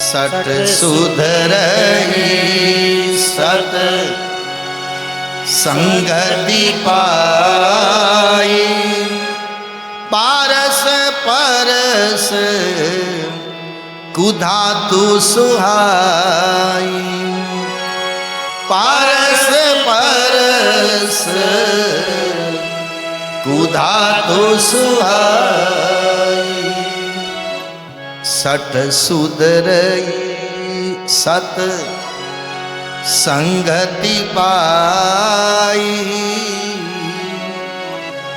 सट सुधरई सत संगति पाई, पारस परस कुधातु सुहाई, पारस परस कुधातु सुहाई, सट सुधरई सत संगति पाई,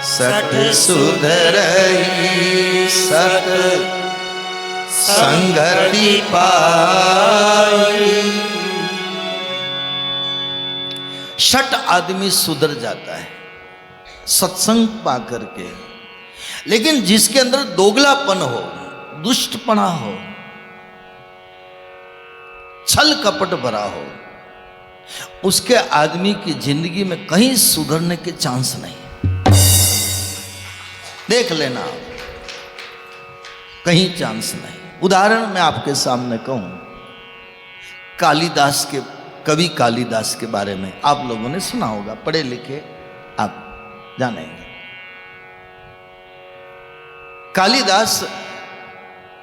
सट सुधरई सत संगति पाई। शट आदमी सुधर जाता है सत्संग पा करके, लेकिन जिसके अंदर दोगलापन हो, दुष्टपना हो, छल कपट भरा हो, उसके आदमी की जिंदगी में कहीं सुधरने के चांस नहीं। देख लेना, कहीं चांस नहीं। उदाहरण मैं आपके सामने कहूं, कालिदास के, कवि कालिदास के बारे में आप लोगों ने सुना होगा, पढ़े लिखे आप जानेंगे। कालिदास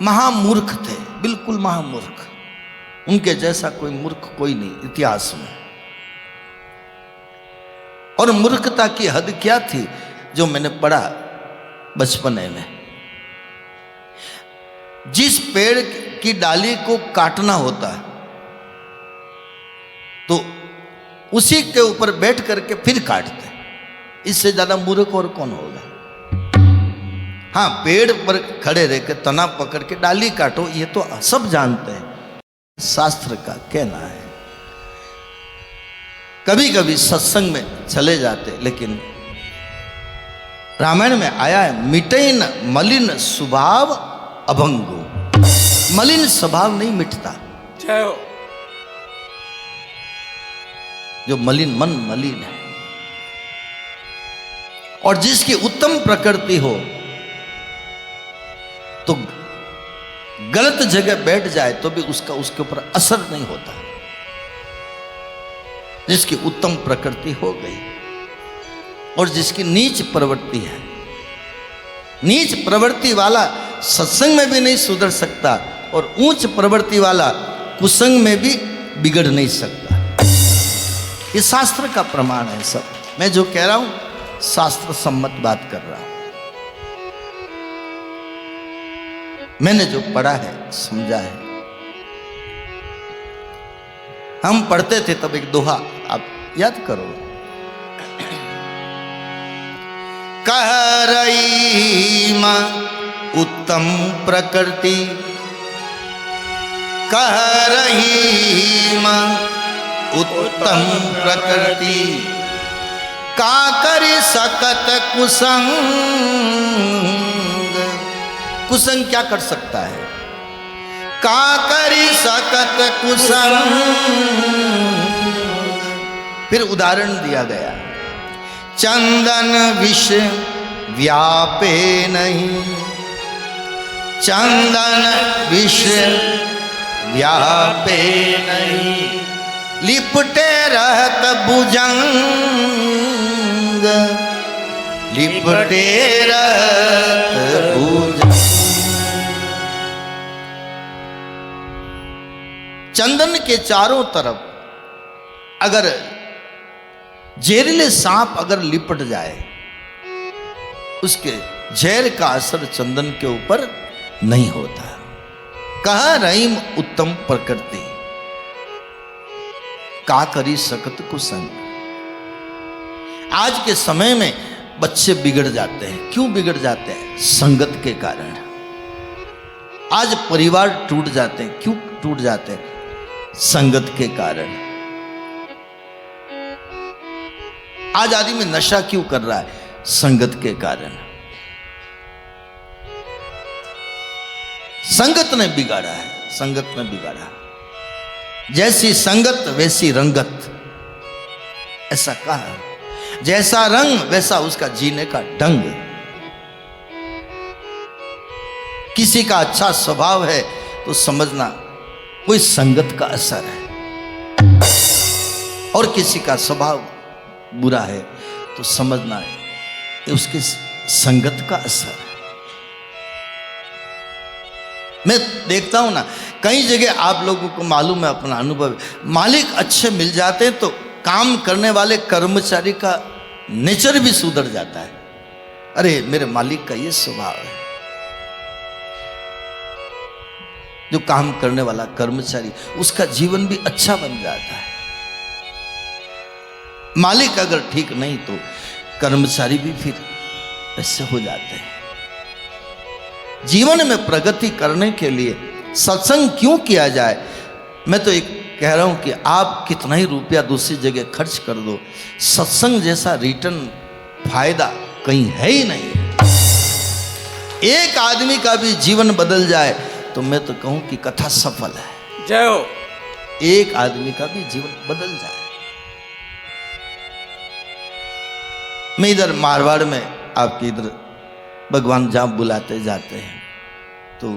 महामूर्ख थे, बिल्कुल महामूर्ख। उनके जैसा कोई मूर्ख कोई नहीं इतिहास में। और मूर्खता की हद क्या थी, जो मैंने पढ़ा बचपने में, जिस पेड़ की डाली को काटना होता है तो उसी के ऊपर बैठ करके फिर काटते। इससे ज्यादा मूर्ख और कौन होगा। हाँ, पेड़ पर खड़े रह के तना पकड़ के डाली काटो, ये तो सब जानते हैं, शास्त्र का कहना है। कभी कभी सत्संग में चले जाते, लेकिन रामायण में आया है, मिटेन मलिन स्वभाव अभंगो। मलिन स्वभाव नहीं मिटता। जय हो। जो मलिन मन मलिन है, और जिसकी उत्तम प्रकृति हो तो गलत जगह बैठ जाए तो भी उसका उसके ऊपर असर नहीं होता। जिसकी उत्तम प्रकृति हो गई, और जिसकी नीच प्रवृत्ति है, नीच प्रवृत्ति वाला सत्संग में भी नहीं सुधर सकता, और ऊंच प्रवृत्ति वाला कुसंग में भी बिगड़ नहीं सकता। ये शास्त्र का प्रमाण है। सब मैं जो कह रहा हूं शास्त्र सम्मत बात कर रहा हूं। मैंने जो पढ़ा है, समझा है। हम पढ़ते थे तब एक दोहा आप याद करो, कह रही मां उत्तम प्रकृति, कह रही मां उत्तम प्रकृति, का करी सकत कुसंग। कुसंग क्या कर सकता है? का करी सकत कुसंग। फिर उदाहरण दिया गया, चंदन विष व्यापे नहीं, चंदन विष व्यापे नहीं, लिपटे रहत भुजंग, लिपटे रहत भुजंग। चंदन के चारों तरफ अगर जहरीले सांप अगर लिपट जाए, उसके जहर का असर चंदन के ऊपर नहीं होता। कहा रहीम उत्तम प्रकृति, का करी सकत कुसंग। आज के समय में बच्चे बिगड़ जाते हैं। क्यों बिगड़ जाते हैं? संगत के कारण। आज परिवार टूट जाते हैं। क्यों टूट जाते हैं? संगत के कारण। आज आदमी नशा क्यों कर रहा है? संगत के कारण। संगत ने बिगाड़ा है, संगत ने बिगाड़ा। जैसी संगत वैसी रंगत, ऐसा कहा। जैसा रंग वैसा उसका जीने का ढंग। किसी का अच्छा स्वभाव है तो समझना कोई संगत का असर है। और किसी का स्वभाव बुरा है तो समझना है कि उसकी संगत का असर है। मैं देखता हूं ना, कई जगह आप लोगों को मालूम है, अपना अनुभव, मालिक अच्छे मिल जाते हैं तो काम करने वाले कर्मचारी का नेचर भी सुधर जाता है। अरे मेरे मालिक का ये स्वभाव है। जो काम करने वाला कर्मचारी, उसका जीवन भी अच्छा बन जाता है। मालिक अगर ठीक नहीं तो कर्मचारी भी फिर ऐसे हो जाते हैं। जीवन में प्रगति करने के लिए सत्संग क्यों किया जाए? मैं तो एक कह रहा हूं कि आप कितना ही रुपया दूसरी जगह खर्च कर दो, सत्संग जैसा रिटर्न फायदा कहीं है ही नहीं। एक आदमी का भी जीवन बदल जाए तो मैं तो कहूं कि कथा सफल है। जय हो। एक आदमी का भी जीवन बदल जाए। मैं इधर मारवाड़ में, आपके इधर भगवान जहां बुलाते जाते हैं, तो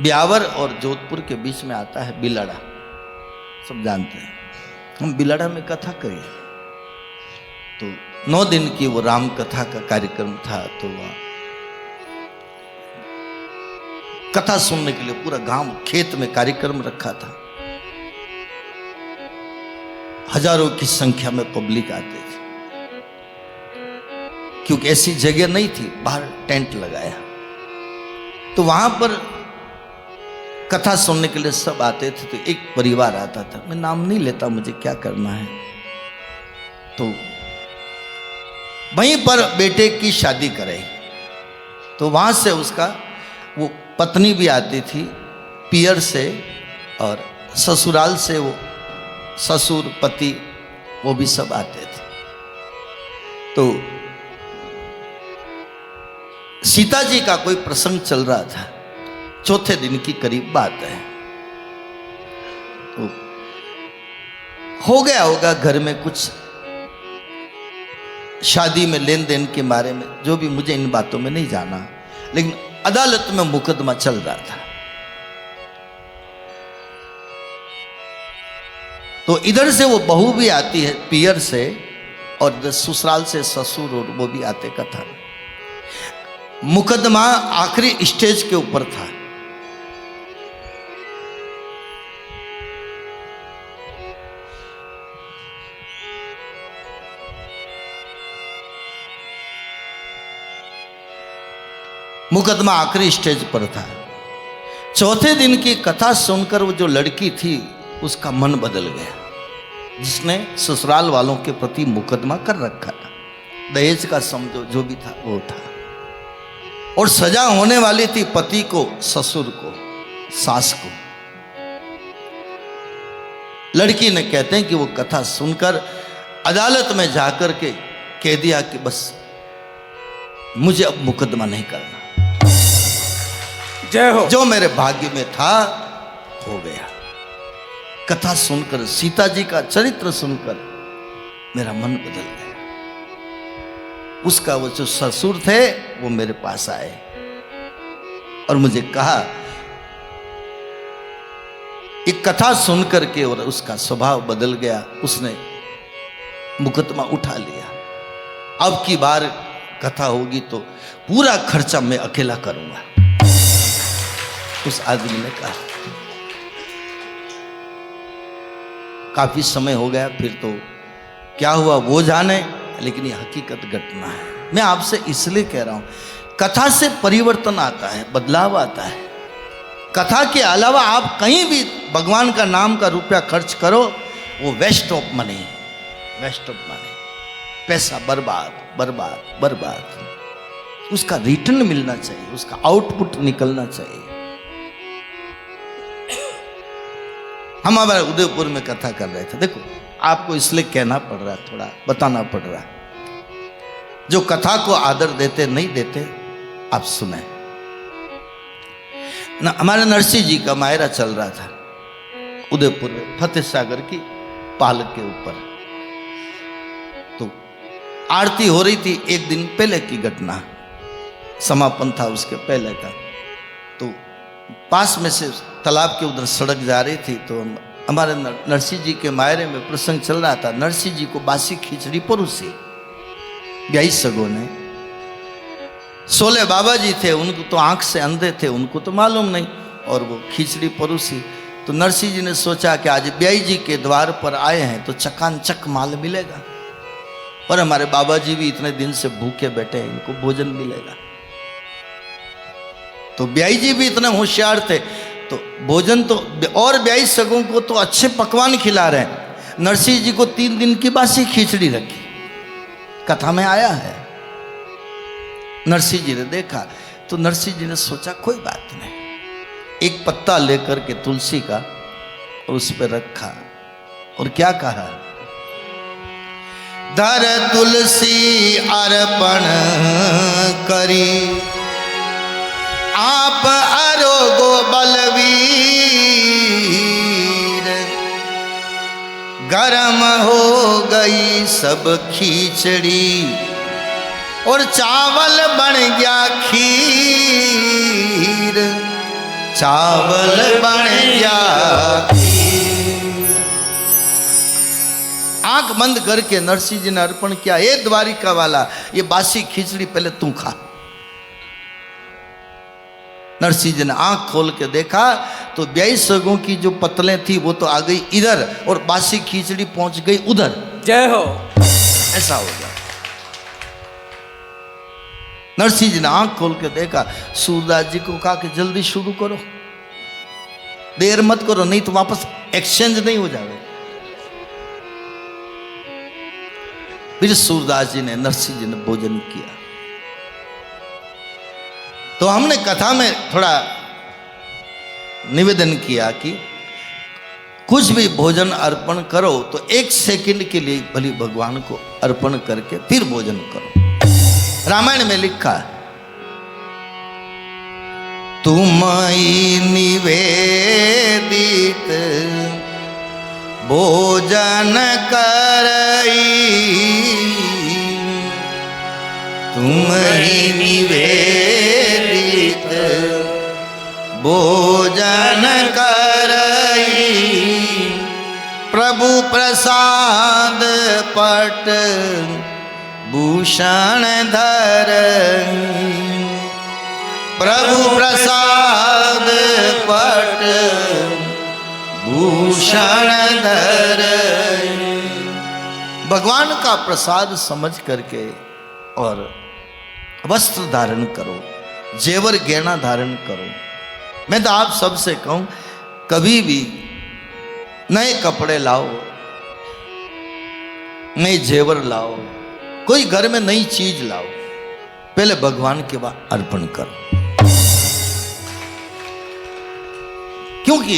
ब्यावर और जोधपुर के बीच में आता है बिलाड़ा, सब जानते हैं। हम बिलाड़ा में कथा करें तो 9 दिन की वो राम कथा का कार्यक्रम था। तो वह कथा सुनने के लिए पूरा गांव खेत में कार्यक्रम रखा था। हजारों की संख्या में पब्लिक आते थे, क्योंकि ऐसी जगह नहीं थी, बाहर टेंट लगाया। तो वहां पर कथा सुनने के लिए सब आते थे। तो एक परिवार आता था, मैं नाम नहीं लेता, मुझे क्या करना है। तो वहीं पर बेटे की शादी कराई, तो वहां से उसका वो पत्नी भी आती थी पियर से, और ससुराल से वो ससुर पति वो भी सब आते थे। तो सीता जी का कोई प्रसंग चल रहा था, चौथे दिन की करीब बात है। तो हो गया होगा घर में कुछ शादी में लेन देन के बारे में, जो भी, मुझे इन बातों में नहीं जाना, लेकिन अदालत में मुकदमा चल रहा था। तो इधर से वो बहू भी आती है पियर से, और इधर ससुराल से ससुर और वो भी आते कथा। मुकदमा आखिरी स्टेज के ऊपर था। मुकदमा आखिरी स्टेज पर था। चौथे दिन की कथा सुनकर वो जो लड़की थी उसका मन बदल गया, जिसने ससुराल वालों के प्रति मुकदमा कर रखा था। दहेज का समझो जो भी था वो था, और सजा होने वाली थी पति को, ससुर को, सास को। लड़की ने, कहते हैं कि वो कथा सुनकर अदालत में जाकर के कह दिया कि बस मुझे अब मुकदमा नहीं करना। जय हो। जो मेरे भाग्य में था हो गया। कथा सुनकर, सीता जी का चरित्र सुनकर मेरा मन बदल गया। उसका वो जो ससुर थे वो मेरे पास आए और मुझे कहा, एक कथा सुनकर के, और उसका स्वभाव बदल गया। उसने मुकदमा उठा लिया। अब की बार कथा होगी तो पूरा खर्चा मैं अकेला करूंगा। उस आदमी ने कहा। काफी समय हो गया, फिर तो क्या हुआ वो जाने, लेकिन ये हकीकत घटना है। मैं आपसे इसलिए कह रहा हूं, कथा से परिवर्तन आता है, बदलाव आता है। कथा के अलावा आप कहीं भी भगवान का नाम का रुपया खर्च करो, वो waste of money, waste of money, पैसा बर्बाद बर्बाद बर्बाद। उसका रिटर्न मिलना चाहिए, उसका आउटपुट निकलना चाहिए। हम हमारे उदयपुर में कथा कर रहे थे। देखो, आपको इसलिए कहना पड़ रहा है, थोड़ा बताना पड़ रहा है। जो कथा को आदर देते नहीं देते, आप सुने ना। हमारे नरसिंह जी का मायरा चल रहा था उदयपुर में, फतेह सागर की पालक के ऊपर। तो आरती हो रही थी, एक दिन पहले की घटना, समापन था उसके पहले का। तो पास में से तालाब के उधर सड़क जा रही थी, तो हमारे नरसिंह जी के मायरे में प्रसंग चल रहा था। नरसिंह जी को बासी खिचड़ी परोसी ब्याई सगों ने। 16 बाबा जी थे, उनको तो आंख से अंधे थे, उनको तो मालूम नहीं, और वो खिचड़ी परोसी। तो नरसिंह जी ने सोचा कि आज ब्याई जी के द्वार पर आए हैं तो चकानचक माल मिलेगा, और हमारे बाबा जी भी इतने दिन से भूखे बैठे हैं, इनको भोजन मिलेगा। तो ब्याई जी भी इतने होशियार थे, तो भोजन तो, और ब्याई सगों को तो अच्छे पकवान खिला रहे हैं। नरसिंह जी को 3 दिन की बासी खिचड़ी रखी, कथा में आया है। नरसिंह जी ने देखा तो नरसिंह जी ने सोचा कोई बात नहीं, एक पत्ता लेकर के तुलसी का और उस पर रखा, और क्या कहा, धर तुलसी अर्पण करी, आप अरोगो बलवीर, गरम हो गई सब खिचड़ी और चावल बन गया खीर, चावल बन गया खीर। आंख बंद करके नरसिंह जी ने अर्पण किया, हे द्वारिका वाला, ये बासी खिचड़ी पहले तू खा। नरसिंह जी ने आंख खोल के देखा तो ब्याई सगों की जो पतलें थी वो तो आ गई इधर, और बासी खिचड़ी पहुंच गई उधर। जय हो। ऐसा हो गया। नरसिंह जी ने आंख खोल के देखा, सूरदास जी को कहा कि जल्दी शुरू करो, देर मत करो, नहीं तो वापस एक्सचेंज नहीं हो जाएगा। फिर सूरदास जी ने, नरसिंह जी ने भोजन किया। तो हमने कथा में थोड़ा निवेदन किया कि कुछ भी भोजन अर्पण करो तो 1 सेकंड के लिए भली भगवान को अर्पण करके फिर भोजन करो। रामायण में लिखा, तुमई निवेदित भोजन करई, तुमई निवेदित भोजन करई, प्रभु प्रसाद पट भूषण धरई, प्रभु प्रसाद पट भूषण धरई। भगवान का प्रसाद समझ करके और वस्त्र धारण करो, जेवर गहना धारण करो। मैं तो आप सबसे कहूं, कभी भी नए कपड़े लाओ, नए जेवर लाओ, कोई घर में नई चीज लाओ, पहले भगवान के बाद अर्पण करो। क्योंकि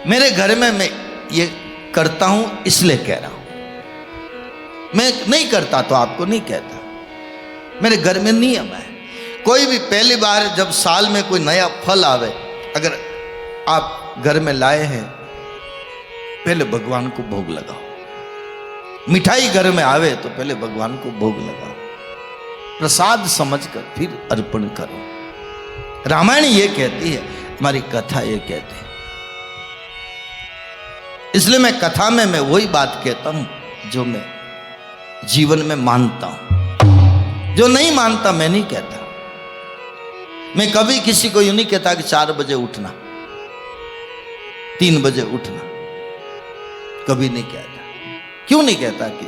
मेरे घर में मैं ये करता हूं इसलिए कह रहा हूं, मैं नहीं करता तो आपको नहीं कहता। मेरे घर में नियम है, कोई भी पहली बार जब साल में कोई नया फल आवे, अगर आप घर में लाए हैं, पहले भगवान को भोग लगाओ। मिठाई घर में आवे तो पहले भगवान को भोग लगाओ, प्रसाद समझकर फिर अर्पण करो। रामायण ये कहती है, हमारी कथा ये कहती है। इसलिए मैं कथा में मैं वही बात कहता हूं जो मैं जीवन में मानता हूं, जो नहीं मानता मैं नहीं कहता। मैं कभी किसी को यूं नहीं कहता कि 4 बजे उठना, 3 बजे उठना, कभी नहीं कहता। क्यों नहीं कहता कि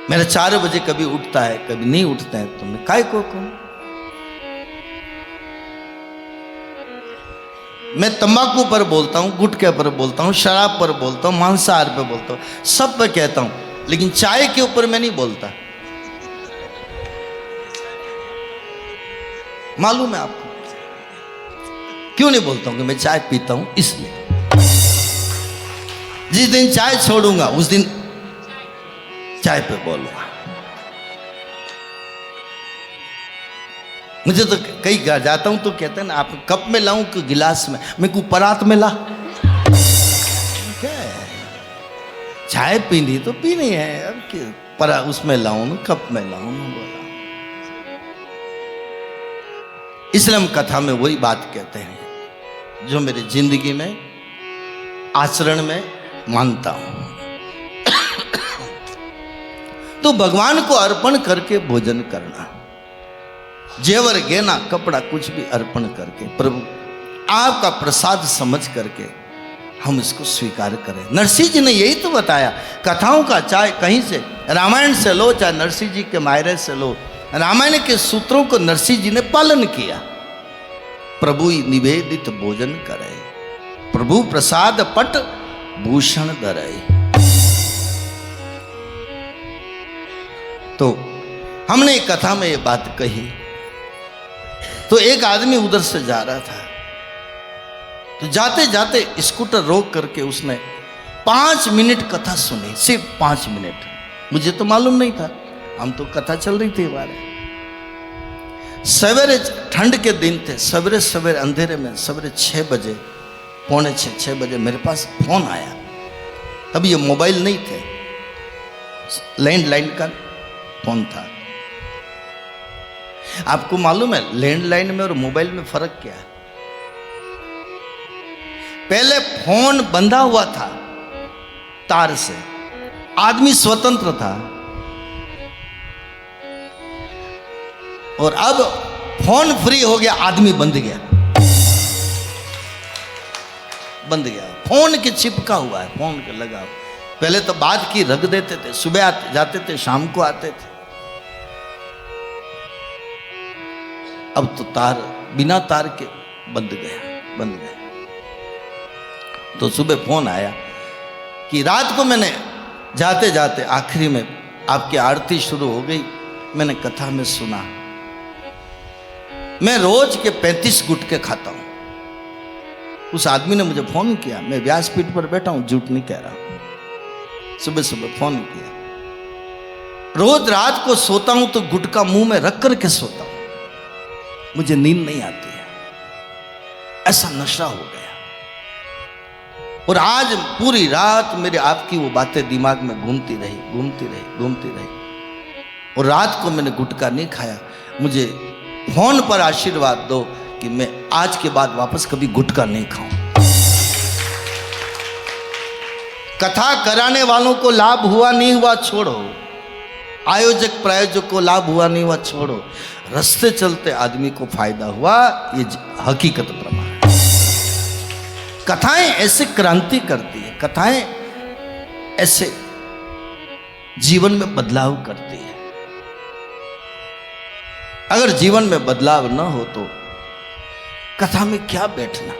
मेरा 4 बजे कभी उठता है, कभी नहीं उठता है, तो मैं काय को कहूं। मैं तंबाकू पर बोलता हूं, गुटखे पर बोलता हूं, शराब पर बोलता हूं, मांसाहार पर बोलता हूं, सब पे कहता हूं, लेकिन चाय के ऊपर मैं नहीं बोलता। मालूम है आपको क्यों नहीं बोलता हूं? कि मैं चाय पीता हूं इसलिए। जिस दिन चाय छोड़ूंगा उस दिन चाय पे बोलूंगा। मुझे तो कई जाता हूं तो कहते हैं ना, आप कप में लाऊं कि गिलास में? मैं को परात में ला, क्या है, चाय पीनी तो पीनी है, अब पर उसमें लाऊं ना, कप में लाऊं ना, बोला। इसलिए हम कथा में वही बात कहते हैं, जो मेरी जिंदगी में आचरण में मानता हूं। तो भगवान को अर्पण करके भोजन करना, जेवर गहना कपड़ा कुछ भी अर्पण करके प्रभु आपका प्रसाद समझ करके हम इसको स्वीकार करें। नरसिंह जी ने यही तो बताया, कथाओं का चाहे कहीं से रामायण से लो चाहे नरसिंह जी के मायरे से लो, रामायण के सूत्रों को नरसिंह जी ने पालन किया। प्रभु ही निवेदित भोजन करे, प्रभु प्रसाद पट भूषण धरे। तो हमने एक कथा में ये बात कही, तो एक आदमी उधर से जा रहा था, तो जाते जाते स्कूटर रोक करके उसने 5 मिनट कथा सुनी, सिर्फ 5 मिनट। मुझे तो मालूम नहीं था, हम तो कथा चल रही थी हमारे। सवेरे ठंड के दिन थे, सवेरे सवेरे अंधेरे में सवेरे 6 बजे, पौने 6 बजे मेरे पास फोन आया। तब ये मोबाइल नहीं थे, लैंडलाइन का फोन था। आपको मालूम है लैंडलाइन में और मोबाइल में फर्क क्या है? पहले फोन बंधा हुआ था तार से, आदमी स्वतंत्र था, और अब फोन फ्री हो गया, आदमी बंध गया, बंद गया। फोन के चिपका हुआ है, फोन के लगा। पहले तो बात की रख देते थे, सुबह जाते थे, शाम को आते थे। अब तो तार बिना तार के बंद गया। तो सुबह फोन आया कि रात को मैंने जाते जाते आखिरी में आपकी आरती शुरू हो गई, मैंने कथा में सुना, मैं रोज के 35 गुटके खाता हूं। उस आदमी ने मुझे फोन किया, मैं व्यासपीठ पर बैठा हूं, झूठ नहीं कह रहा हूं। सुबह सुबह फोन किया, रोज रात को सोता हूं तो गुटका मुंह में रख करके सोता हूं, मुझे नींद नहीं आती है, ऐसा नशा हो गया। और आज पूरी रात मेरे आपकी वो बातें दिमाग में घूमती रही। और रात को मैंने गुटखा नहीं खाया। मुझे फोन पर आशीर्वाद दो कि मैं आज के बाद वापस कभी गुटखा नहीं खाऊं। कथा कराने वालों को लाभ हुआ नहीं हुआ छोड़ो, आयोजक प्रायोजक को लाभ हुआ नहीं हुआ छोड़ो, रास्ते चलते आदमी को फायदा हुआ, ये हकीकत प्रमाण। कथाएं ऐसे क्रांति करती है, कथाएं ऐसे जीवन में बदलाव करती है। अगर जीवन में बदलाव न हो तो कथा में क्या बैठना।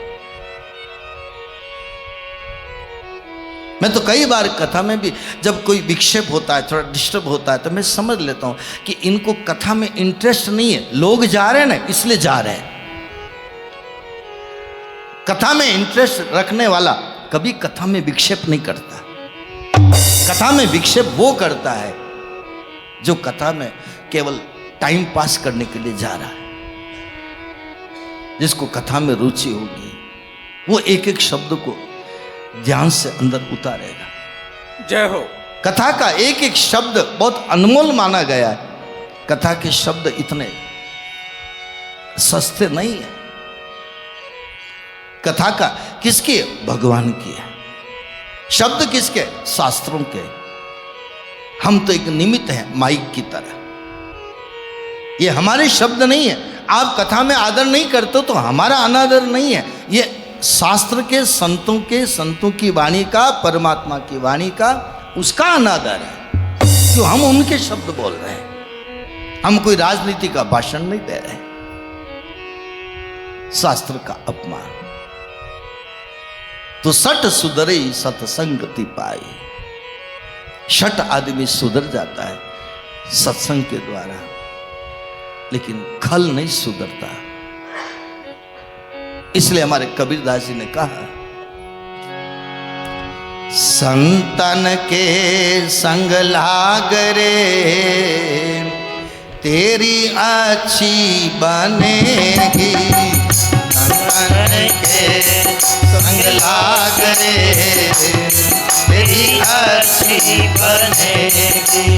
मैं तो कई बार कथा में भी जब कोई विक्षेप होता है, थोड़ा डिस्टर्ब होता है, तो मैं समझ लेता हूं कि इनको कथा में इंटरेस्ट नहीं है, लोग जा रहे हैं ना इसलिए जा रहे हैं। कथा में इंटरेस्ट रखने वाला कभी कथा में विक्षेप नहीं करता। कथा में विक्षेप वो करता है जो कथा में केवल टाइम पास करने के लिए जा रहा है। जिसको कथा में रुचि होगी वो एक एक शब्द को ध्यान से अंदर उतारेगा। जय हो। कथा का एक एक शब्द बहुत अनमोल माना गया है। कथा के शब्द इतने सस्ते नहीं है। कथा का किसकी है? भगवान की है। शब्द किसके? शास्त्रों के। हम तो एक निमित्त हैं माइक की तरह। ये हमारे शब्द नहीं है। आप कथा में आदर नहीं करते तो हमारा अनादर नहीं है। ये शास्त्र के, संतों की वाणी का, परमात्मा की वाणी का, उसका अनादर है। क्यों हम उनके शब्द बोल रहे हैं। हम कोई राजनीति का भाषण नहीं दे रहे। शास्त्र का अपमान। तो सठ सुधरे सत्संगति पाई। शठ आदमी सुधर जाता है सत्संग के द्वारा, लेकिन खल नहीं सुधरता। इसलिए हमारे कबीरदास जी ने कहा, संतन के संग लाग रे तेरी अच्छी बनेगी। संतन के संग लाग रे तेरी अच्छी बनेगी।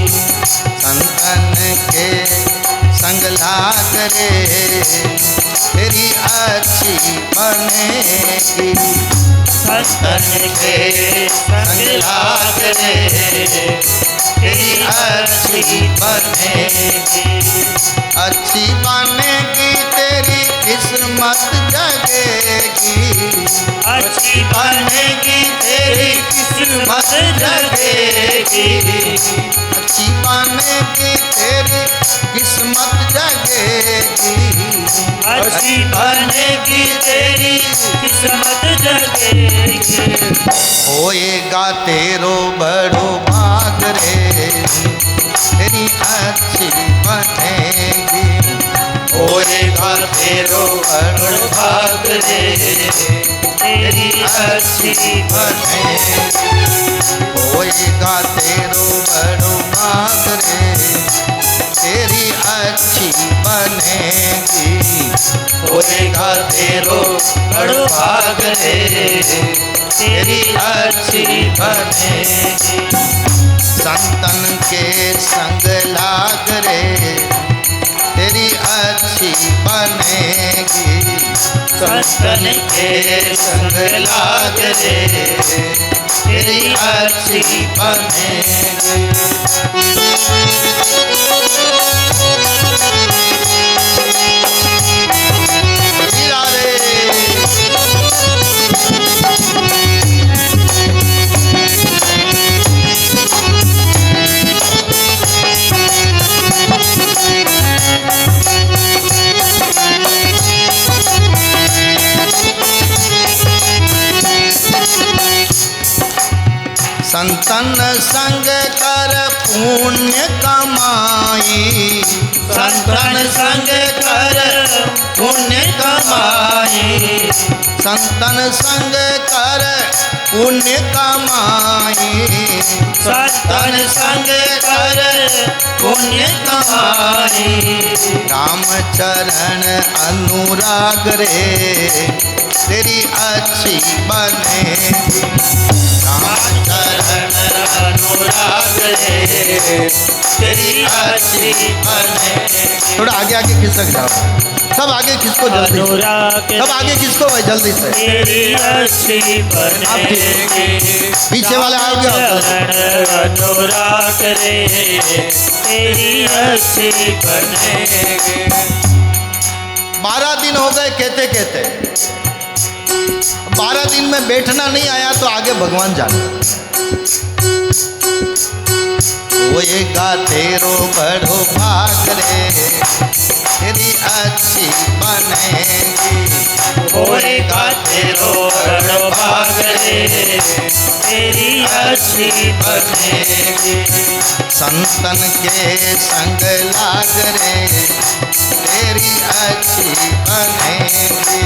संतन के संग संग लाग रे तेरी अच्छी बनेगी। सत्संग के संग लाग रे तेरी अच्छी बनेगी। अच्छी बनेगी तेरी किस्मत जगेगी। अच्छी बनेगी तेरी किस्मत जगेगी। अच्छी बनेगी तेरी किस्मत जगेगी। अच्छी बनेगी तेरी किस्मत जगेगी। होएगा तेरो बड़ो भाग रे तेरी अच्छी बनेगी। होएगा तेरो बड़ो भाग रे तेरी अच्छी बनेगी। होएगा तेरो बड़ो भाग रे तेरी अच्छी बनेगी। होएगा तेरो बड़ो भाग रे तेरी अच्छी बनेगी। संतन के संग लाग रे तेरी अच्छी बनेगी। संतन के संग लाग रे तेरी अच्छी बनेगी। हीरा रे संतन संग कर पुण्य कमाई। संतन संग कर पुण्य कमाई। संतन संग कर पुण्य कमाई। संतन संग कर पुण्य कमाई। राम चरण अनुराग रे तेरी अच्छी बनेगी। राम चरण अनुराग रे तेरी अच्छी बनेगी। थोड़ा आगे आगे खिसक जाओ। सब आगे खिसको जल्दी। अनुराग सब आगे खिसको भाई जल्दी से। तेरी अच्छी बनेगी। पीछे वाले आओ गया। अनुराग रे तेरी अच्छी बनेगी। 12 दिन हो गए कहते कहते। 12 दिन में बैठना नहीं आया तो आगे भगवान जाने। होएगा तेरो बड़ो भाग रे तेरी अच्छी बनेगी। होएगा तेरो बड़ो भाग रे तेरी अच्छी बनेगी। संतन के संग लाग रे तेरी अच्छी बनेगी।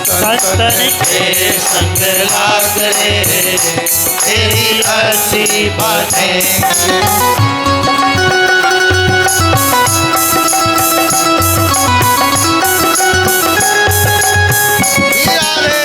संतन के संग लाग रे तेरी अच्छी बनेगी। हीरा रे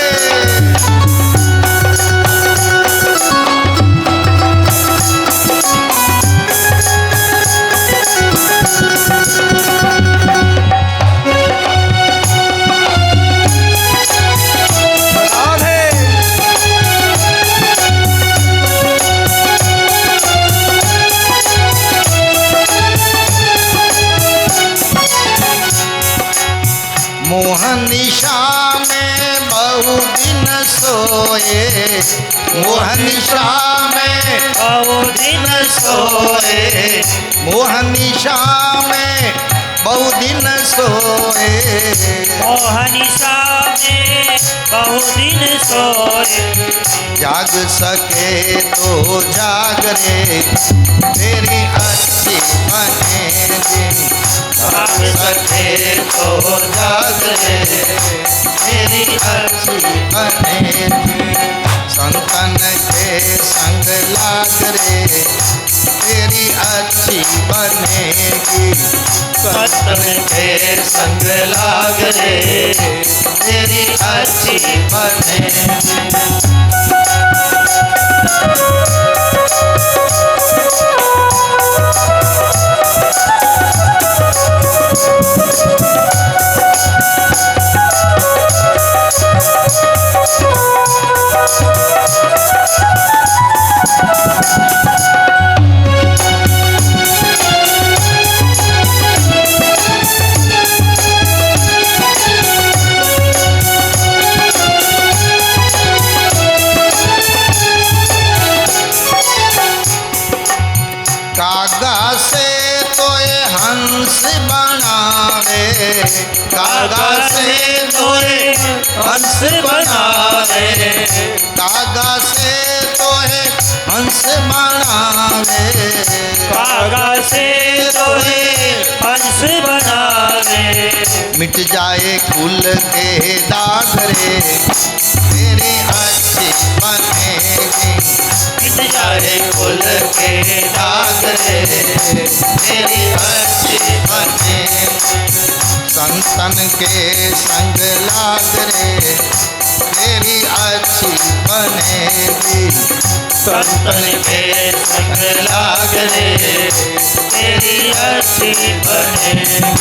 मोहन निशा में बहु दिन सोए। मोहन निशा में बहु दिन सोए। मोहन निशा में बहु दिन सोए। मोहनिशा में बहु दिन सोए। जाग सके तो जाग रे तेरी अच्छी बनेगी। जाग सके तो जाग रे तेरी अच्छी बनेगी। संतन के संग लाग रे तेरी अच्छी बनेगी। संतन के संग लाग रे तेरी अच्छी बनेगी। कागा से तोहे हंस बनावे, कागा से तोहे हंस बनावे, कागा से तोहे हंस बनावे, मिट जाए कुल के दाग रे तेरी अच्छी बनेगी, मिट जाए कुल के दाग रे तेरी अच्छी बनेगी, संतन के संग लाग रे तेरी अच्छी बनेगी, संतन के संग लाग रे तेरी अच्छी बनेगी।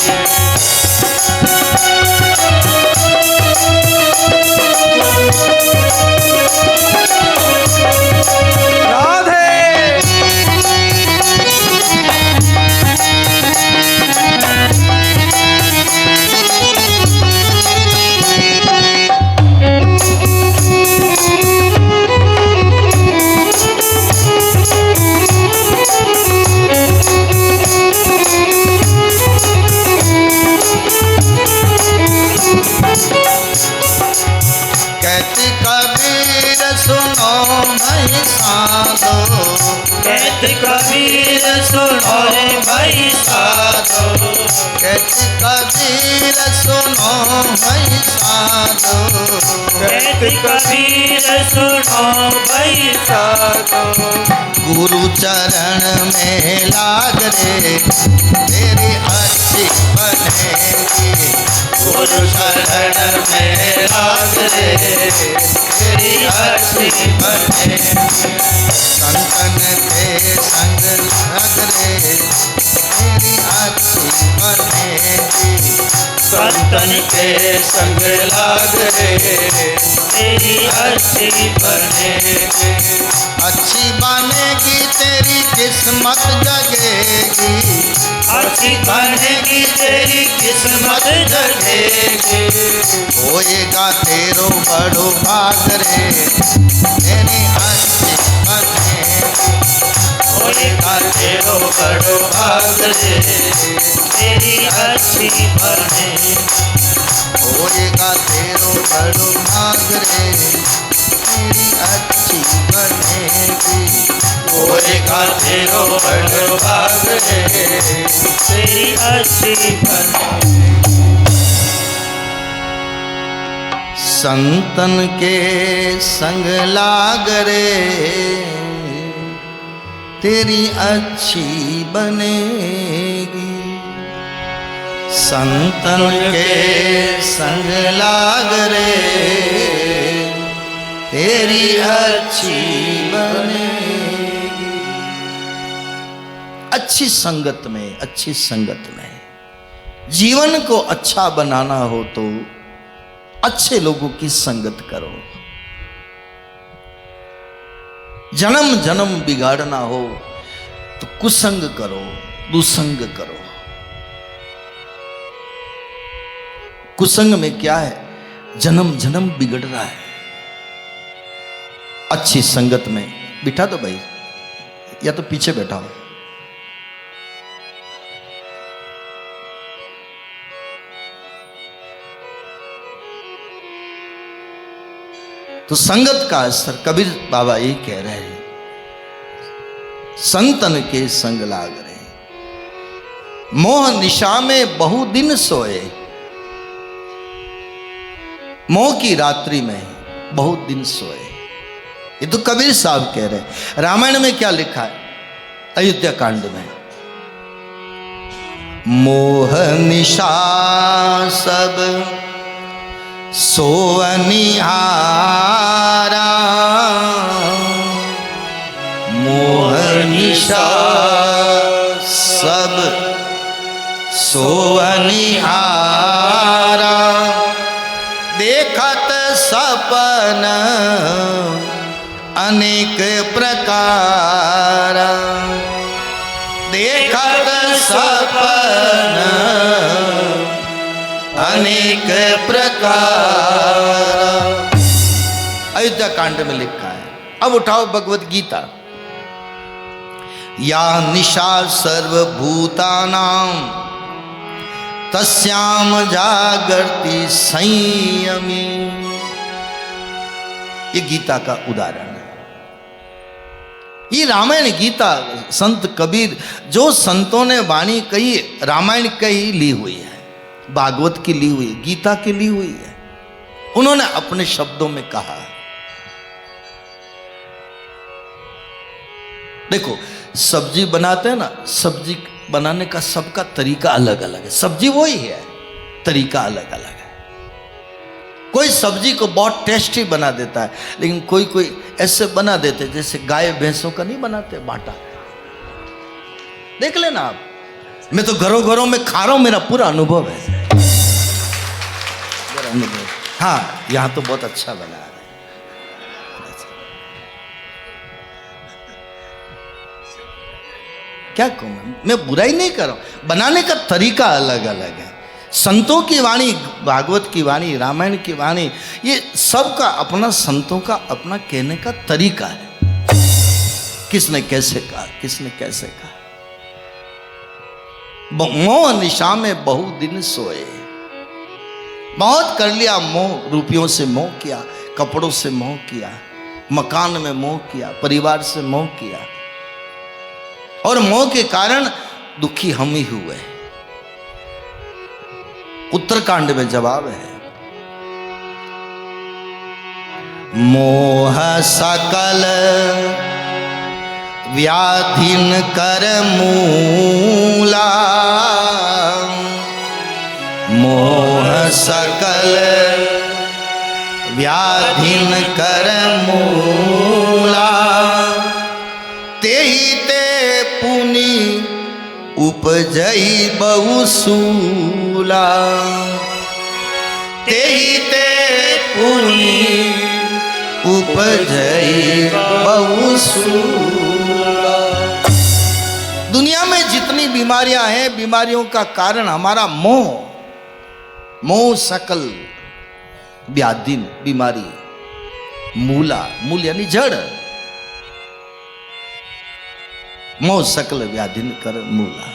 कहती कबीर सुनो भाई साधो, कहते कबीर सुनो भाई साधो, कहती कबीर सुनो भाई साधो, कहते कबीर सुनो भाई साधो, गुरु चरण में लाग रे तेरी अच्छी बनेगी, गुरु शरण में लाग रे तेरी अच्छी बनेगी, संतन के संग लग रे तेरी अच्छी बनेगी, संतन के संग लाग रे तेरी अच्छी बनेगी, अच्छी बनेगी तेरी किस्मत जगेगी, अच्छी बनेगी तेरी किस्मत जगेगी, होएगा तेरो बड़ो भाग रे तेरी अच्छी बनेगी, होएगा तेरो बड़ो भाग रे तेरी अच्छी बनेगी, होएगा तेरो बड़ो भाग रे तेरी अच्छी बनेगी, होएगा तेरो बड़ो भाग रे तेरी अच्छी बनेगी। संतन के संग लाग रे तेरी अच्छी बनेगी, संतन के संग लाग रे तेरी अच्छी बनेगी। अच्छी संगत में, अच्छी संगत में जीवन को अच्छा बनाना हो तो अच्छे लोगों की संगत करो, जन्म जन्म बिगाड़ना हो तो कुसंग करो, दुसंग करो। कुसंग में क्या है, जन्म जन्म बिगड़ रहा है। अच्छी संगत में बिठा दो भाई, या तो पीछे बैठा हो। तो संगत का असर, कबीर बाबा ये कह रहे हैं, संतन के संग लाग रहे, मोह निशा में बहु दिन सोए, मोह की रात्रि में बहुत दिन सोए। ये तो कबीर साहब कह रहे हैं। रामायण में क्या लिखा है, अयोध्या कांड में, मोह निशा सब सोअनिहारा, मोह निशा सब सोअनिहारा, देखत सपन अनेक प्रकार, देखत सपन अनेक प्रकार। अयोध्या कांड में लिखा है। अब उठाओ भगवत गीता। या निशा सर्वभूतानां तस्याम जागृति संयमी। ये गीता का उदाहरण है। ये रामायण गीता संत कबीर, जो संतों ने वाणी कही रामायण की ली हुई है, भागवत की ली हुई है, गीता की ली हुई है, उन्होंने अपने शब्दों में कहा। देखो सब्जी बनाते हैं ना, सब्जी बनाने का सबका तरीका अलग अलग है। सब्जी वही है, तरीका अलग अलग है। कोई सब्जी को बहुत टेस्टी बना देता है, लेकिन कोई कोई ऐसे बना देते जैसे गाय भैंसों का नहीं बनाते बाटा। देख लेना आप, मैं तो घरों घरों में खा रहा हूं, मेरा पूरा अनुभव है, मेरा अनुभव। हाँ, यहां तो बहुत अच्छा बना है। क्या कहूँ, मैं बुराई नहीं कर रहा हूं, बनाने का तरीका अलग अलग है। संतों की वाणी, भागवत की वाणी, रामायण की वाणी, ये सबका अपना, संतों का अपना कहने का तरीका है। किसने कैसे कहा, किसने कैसे कहा। मोह निशा में बहु दिन सोए, बहुत कर लिया मोह, रुपयों से मोह किया, कपड़ों से मोह किया, मकान में मोह किया, परिवार से मोह किया, और मोह के कारण दुखी हम ही हुए। उत्तरकांड में जवाब है, मोह सकल व्याधिन कर मूला, मोह सकल व्याधिन कर मूला, तेहि ते पुनि उपजई बहुसूला, तेहि ते पुनि उपजई बहुसूला। दुनिया में जितनी बीमारियां हैं, बीमारियों का कारण हमारा मोह। मोह सकल व्याधि, बीमारी, मूला, मूल यानी जड़, मोह सकल व्याधिन कर मूला,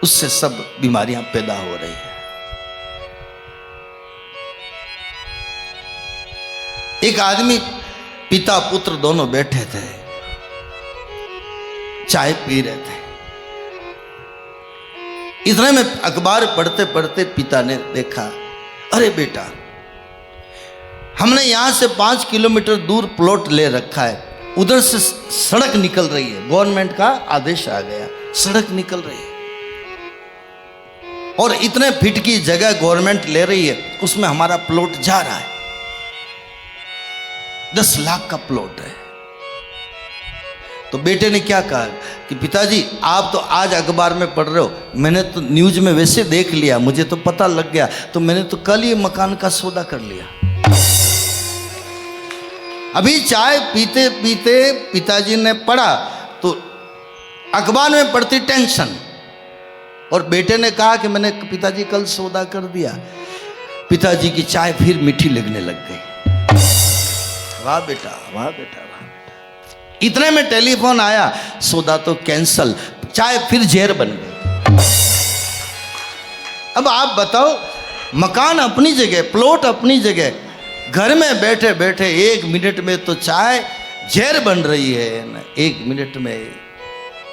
उससे सब बीमारियां पैदा हो रही है। एक आदमी, पिता पुत्र दोनों बैठे थे, चाय पी रहे थे। इतने में अखबार पढ़ते पढ़ते पिता ने देखा, अरे बेटा, हमने यहां से 5 किलोमीटर दूर प्लॉट ले रखा है, उधर से सड़क निकल रही है, गवर्नमेंट का आदेश आ गया, सड़क निकल रही है, और इतने फीट की जगह गवर्नमेंट ले रही है, उसमें हमारा प्लॉट जा रहा है, 10 लाख का प्लॉट है। तो बेटे ने क्या कहा कि पिताजी, आप तो आज अखबार में पढ़ रहे हो, मैंने तो न्यूज में वैसे देख लिया, मुझे तो पता लग गया, तो मैंने तो कल ही मकान का सौदा कर लिया। अभी चाय पीते पीते पिताजी ने पढ़ा तो अखबार में पढ़ती टेंशन, और बेटे ने कहा कि मैंने पिताजी कल सौदा कर दिया। पिताजी की चाय फिर मीठी लगने लग गई। वाह बेटा, वाह बेटा, वाह बेटा। इतने में टेलीफोन आया, सौदा तो कैंसल, चाय फिर जहर बन गई। अब आप बताओ, मकान अपनी जगह, प्लॉट अपनी जगह, घर में बैठे बैठे 1 मिनट में तो चाय जहर बन रही है ना, 1 मिनट में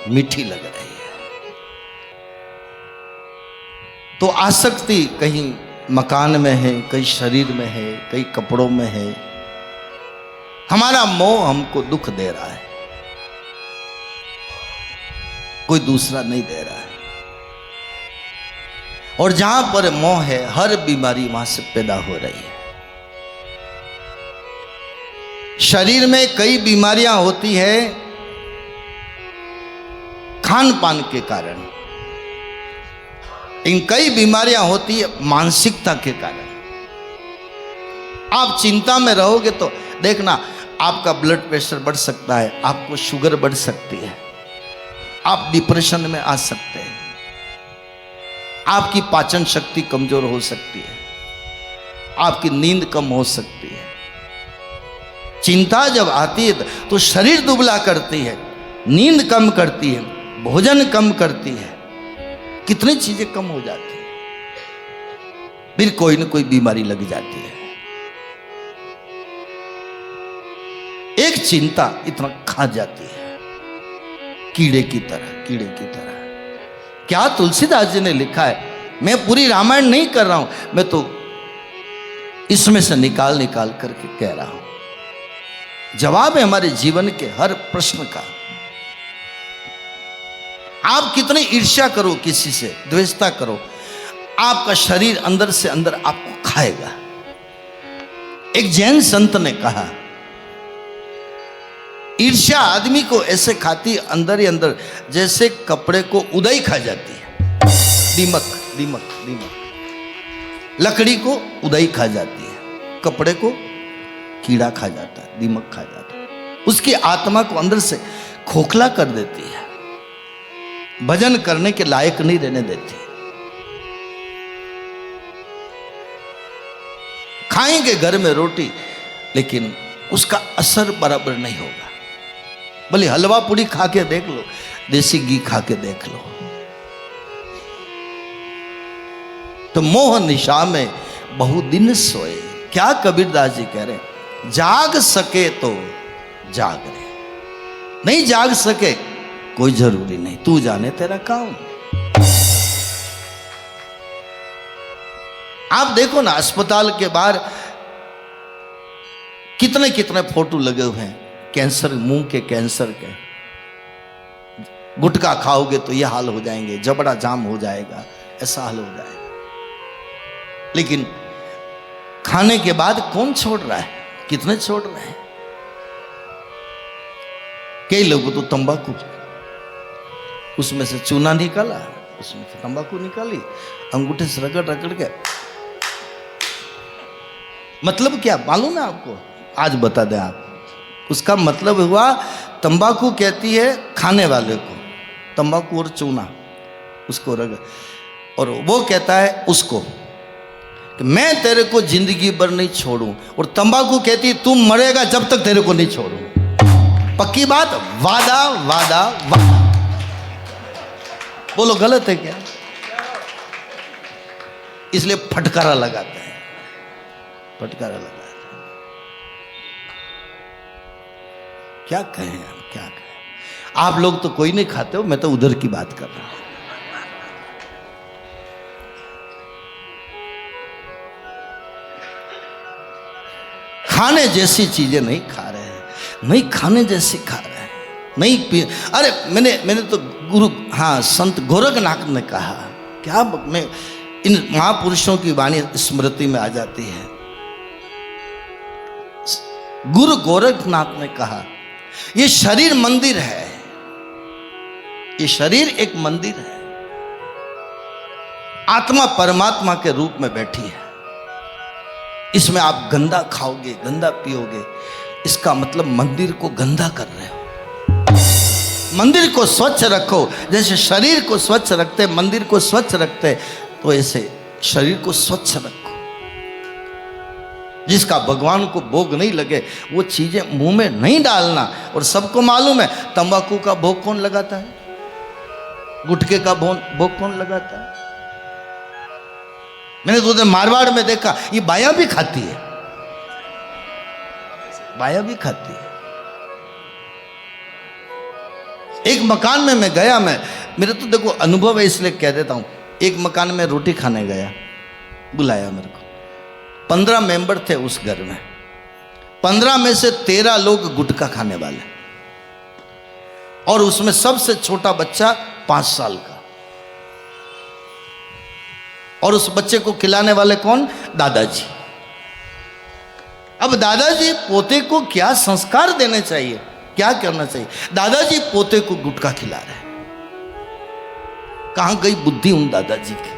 मीठी लग रही है। तो आसक्ति कहीं मकान में है, कहीं शरीर में है, कहीं कपड़ों में है। हमारा मोह हमको दुख दे रहा है, कोई दूसरा नहीं दे रहा है। और जहां पर मोह है, हर बीमारी वहां से पैदा हो रही है। शरीर में कई बीमारियां होती है खान पान के कारण, इन कई बीमारियां होती है मानसिकता के कारण। आप चिंता में रहोगे तो देखना, आपका ब्लड प्रेशर बढ़ सकता है, आपको शुगर बढ़ सकती है, आप डिप्रेशन में आ सकते हैं, आपकी पाचन शक्ति कमजोर हो सकती है, आपकी नींद कम हो सकती है। चिंता जब आती है तो शरीर दुबला करती है, नींद कम करती है, भोजन कम करती है, कितनी चीजें कम हो जाती है, फिर कोई ना कोई बीमारी लग जाती है। एक चिंता इतना खा जाती है, कीड़े की तरह, कीड़े की तरह। क्या तुलसीदास जी ने लिखा है, मैं पूरी रामायण नहीं कर रहा हूं, मैं तो इसमें से निकाल निकाल करके कह रहा हूं। जवाब है हमारे जीवन के हर प्रश्न का। आप कितनी ईर्ष्या करो, किसी से द्वेषता करो, आपका शरीर अंदर से अंदर आपको खाएगा। एक जैन संत ने कहा, ईर्ष्या आदमी को ऐसे खाती अंदर ही अंदर, जैसे कपड़े को उदई खा जाती है। दीमक, दीमक, दीमक। लकड़ी को उदई खा जाती है, कपड़े को कीड़ा खा जाता है, दीमक खा जाता है। उसकी आत्मा को अंदर से खोखला कर देती है, भजन करने के लायक नहीं रहने देती। खाएंगे घर में रोटी, लेकिन उसका असर बराबर नहीं होगा। भले हलवा पूड़ी खा के देख लो, देसी घी खा के देख लो। तो मोह निशा में बहु दिन सोए, क्या कबीरदास जी कह रहे हैं, जाग सके तो जाग रहे, नहीं जाग सके कोई जरूरी नहीं, तू जाने तेरा काम। आप देखो ना, अस्पताल के बाहर कितने कितने फोटो लगे हुए हैं कैंसर, मुंह के कैंसर के। गुटखा खाओगे तो यह हाल हो जाएंगे, जबड़ा जाम हो जाएगा, ऐसा हाल हो जाएगा। लेकिन खाने के बाद कौन छोड़ रहा है, कितने छोड़ रहे हैं। कई लोगों तो तंबाकू, उसमें से चूना निकाला, उसमें से तंबाकू निकाली, अंगूठे से रगड़ रगड़ के। मतलब क्या मालूम है आपको, आज बता दें आप। उसका मतलब हुआ, तंबाकू कहती है खाने वाले को, तंबाकू और चूना उसको रगड़, और वो कहता है उसको कि मैं तेरे को जिंदगी भर नहीं छोड़ूं, और तंबाकू कहती है तू मरेगा जब तक तेरे को नहीं छोड़ूं। पक्की बात, वादा वादा वादा। बोलो गलत है क्या? इसलिए फटकारा लगाते हैं, फटकारा लगाते हैं। क्या कहें हम, क्या कहें। आप लोग तो कोई नहीं खाते हो, मैं तो उधर की बात कर रहा हूं। खाने जैसी चीजें नहीं खा रहे हैं, नहीं खाने जैसी खा रहे हैं, नहीं पी। अरे मैंने तो गुरु, हाँ, संत गोरखनाथ ने कहा, क्या मैं इन महापुरुषों की वाणी स्मृति में आ जाती है। गुरु गोरखनाथ ने कहा, ये शरीर मंदिर है, ये शरीर एक मंदिर है, आत्मा परमात्मा के रूप में बैठी है। इसमें आप गंदा खाओगे, गंदा पियोगे, इसका मतलब मंदिर को गंदा कर रहे हो। मंदिर को स्वच्छ रखो, जैसे शरीर को स्वच्छ रखते, मंदिर को स्वच्छ रखते, तो ऐसे शरीर को स्वच्छ रखो। जिसका भगवान को भोग नहीं लगे वो चीजें मुंह में नहीं डालना। और सबको मालूम है तंबाकू का भोग कौन लगाता है, गुटखे का भोग कौन लगाता है। मैंने तो उधर मारवाड़ में देखा, ये बाया भी खाती है, बाया भी खाती है। एक मकान में मैं गया, मेरे तो देखो अनुभव है इसलिए कह देता हूं। एक मकान में रोटी खाने गया, बुलाया मेरे को, 15 मेंबर थे उस घर में। 15 में से 13 लोग गुटखा खाने वाले, और उसमें सबसे छोटा बच्चा 5 साल का। और उस बच्चे को खिलाने वाले कौन? दादाजी। अब दादाजी पोते को क्या संस्कार देने चाहिए, क्या करना चाहिए? दादाजी पोते को गुटखा खिला रहे हैं। कहां गई बुद्धि उन दादाजी की?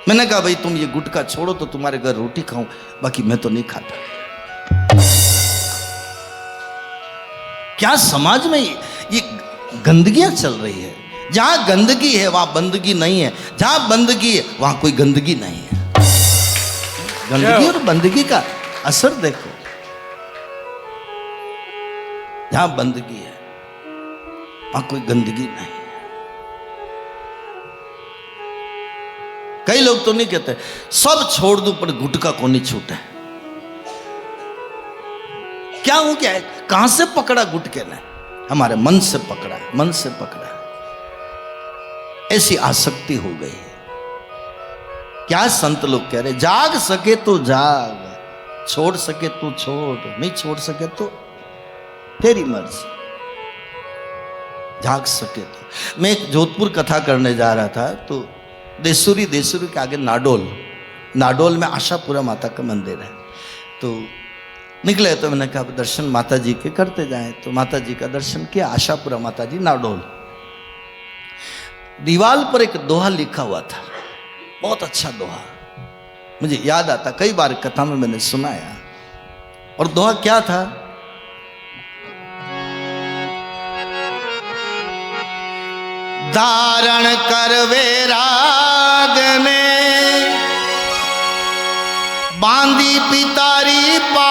मैंने कहा भाई तुम ये गुटखा छोड़ो तो तुम्हारे घर रोटी खाऊं, बाकी मैं तो नहीं खाता। क्या समाज में ये गंदगियां चल रही है। जहां गंदगी है वहां बंदगी नहीं है, जहां बंदगी है वहां कोई गंदगी नहीं है। गंदगी और बंदगी का असर देखो। जहां बंदगी है वहां कोई गंदगी नहीं है। कई लोग तो नहीं कहते सब छोड़ दूं पर गुटखा को नहीं छूटे। क्या हो गया है? कहां से पकड़ा गुटके ने? हमारे मन से पकड़ा है, मन से पकड़ा है। ऐसी आसक्ति हो गई है। क्या संत लोग कह रहे, जाग सके तो जाग, छोड़ सके तो छोड़, नहीं छोड़ सके तो तेरी मर्जी। जाग सके तो। मैं एक जोधपुर कथा करने जा रहा था, तो देसूरी के आगे नाडोल में आशापुरा माता का मंदिर है। तो निकले तो मैंने कहा दर्शन माता जी के करते जाएं। तो माता जी का दर्शन किया, आशापुरा माता जी नाडोल। दीवार पर एक दोहा लिखा हुआ था, बहुत अच्छा दोहा, मुझे याद आता, कई बार कथा में मैंने सुनाया। और दोहा क्या था? धारण कर वैराग ने बांधी पितारी पाग।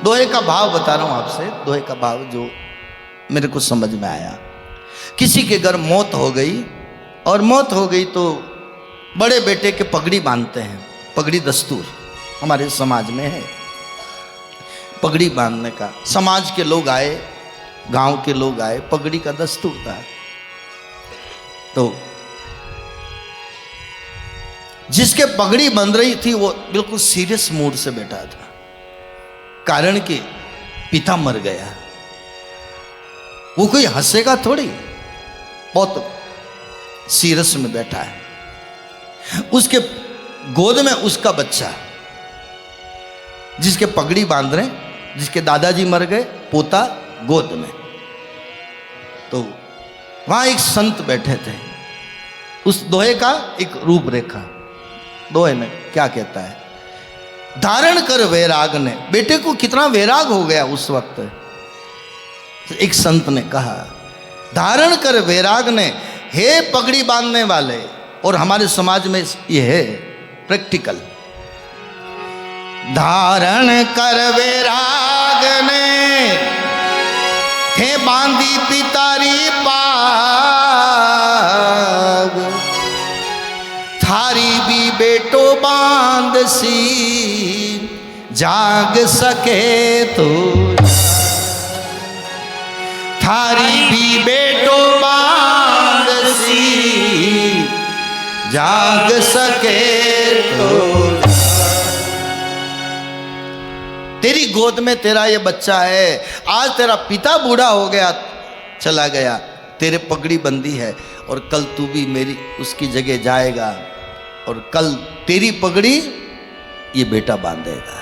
दोहे का भाव बता रहा हूं आपसे, दोहे का भाव जो मेरे को समझ में आया। किसी के घर मौत हो गई, और मौत हो गई तो बड़े बेटे के पगड़ी बांधते हैं। पगड़ी दस्तूर हमारे समाज में है, पगड़ी बांधने का। समाज के लोग आए, गांव के लोग आए, पगड़ी का दस्तूर था। तो जिसके पगड़ी बंध रही थी वो बिल्कुल सीरियस मूड से बैठा था, कारण कि पिता मर गया। वो कोई हंसेगा थोड़ी, बहुत सीरियस में बैठा है। उसके गोद में उसका बच्चा, जिसके पगड़ी बांध रहे, जिसके दादाजी मर गए, पोता गोद में। तो वहां एक संत बैठे थे। उस दोहे का एक रूपरेखा, दोहे में क्या कहता है? धारण कर वैराग ने, बेटे को कितना वैराग हो गया उस वक्त। तो एक संत ने कहा, धारण कर वैराग ने, हे पगड़ी बांधने वाले। और हमारे समाज में ये है प्रैक्टिकल। धारण कर वैराग ने, हे बांधी पितारी पाग। थारी भी बेटो बांध सी, जाग सके तो। थारी भी बेटो बांध सी, जाग सके तो। तेरी गोद में तेरा ये बच्चा है। आज तेरा पिता बूढ़ा हो गया, चला गया, तेरे पगड़ी बंदी है, और कल तू भी मेरी उसकी जगह जाएगा, और कल तेरी पगड़ी ये बेटा बांधेगा।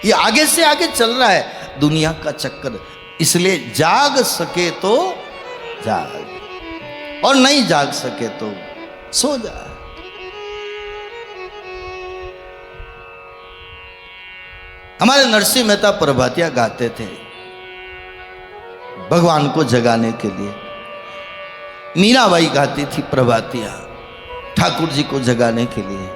ये आगे से आगे चल रहा है दुनिया का चक्कर। इसलिए जाग सके तो जाग, और नहीं जाग सके तो सो जा। हमारे नरसिंह मेहता प्रभातियां गाते थे भगवान को जगाने के लिए। मीराबाई गाती थी प्रभातियां ठाकुर जी को जगाने के लिए।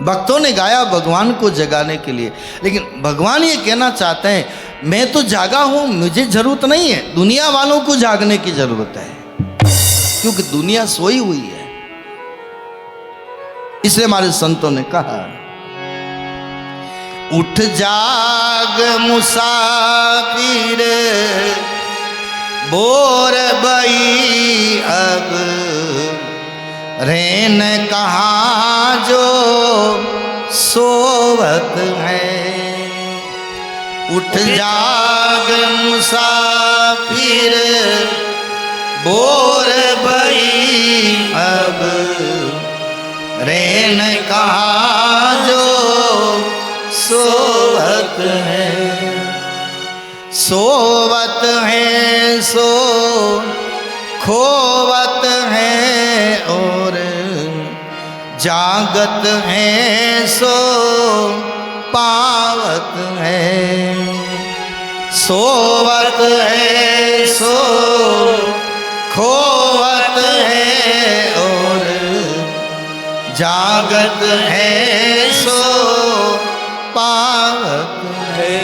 भक्तों ने गाया भगवान को जगाने के लिए। लेकिन भगवान ये कहना चाहते हैं, मैं तो जागा हूं, मुझे जरूरत नहीं है, दुनिया वालों को जागने की जरूरत है, क्योंकि दुनिया सोई हुई है। इसलिए हमारे संतों ने कहा, उठ जाग मुसाफिर बोर बई अब, रैन कहाँ जो सोवत है। उठ जाग मुसाफिर बोर बई अब, रैन कहाँ जो सोवत है। सोवत है सो खोवत है, और जागत है सो पावत है। सोवत है सो खोवत है, और जागत है सो पावत है।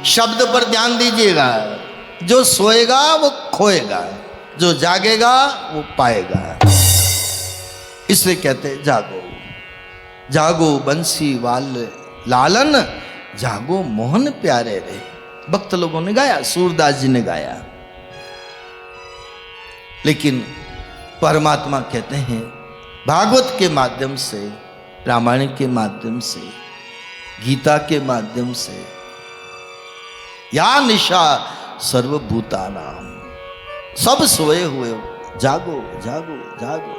शब्द पर ध्यान दीजिएगा। जो सोएगा वो खोएगा, जो जागेगा वो पाएगा। इसलिए कहते हैं जागो जागो बंसी वाल लालन, जागो मोहन प्यारे रे। भक्त लोगों ने गाया, सूरदास जी ने गाया। लेकिन परमात्मा कहते हैं भागवत के माध्यम से, रामायण के माध्यम से, गीता के माध्यम से, या निशा सर्वभूतानाम, सब सोए हुए हो, जागो जागो जागो।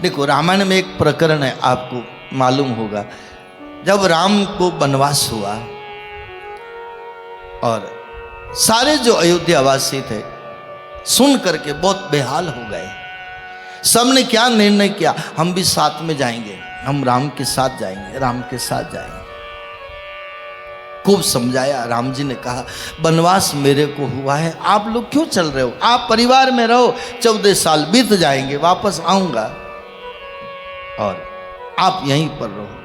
देखो रामायण में एक प्रकरण है, आपको मालूम होगा। जब राम को वनवास हुआ और सारे जो अयोध्यावासी थे सुन करके बहुत बेहाल हो गए। सबने क्या निर्णय किया, हम भी साथ में जाएंगे, हम राम के साथ जाएंगे, राम के साथ जाएंगे। खूब समझाया। राम जी ने कहा वनवास मेरे को हुआ है, आप लोग क्यों चल रहे हो, आप परिवार में रहो, 14 साल बीत जाएंगे, वापस आऊंगा और आप यहीं पर रहो।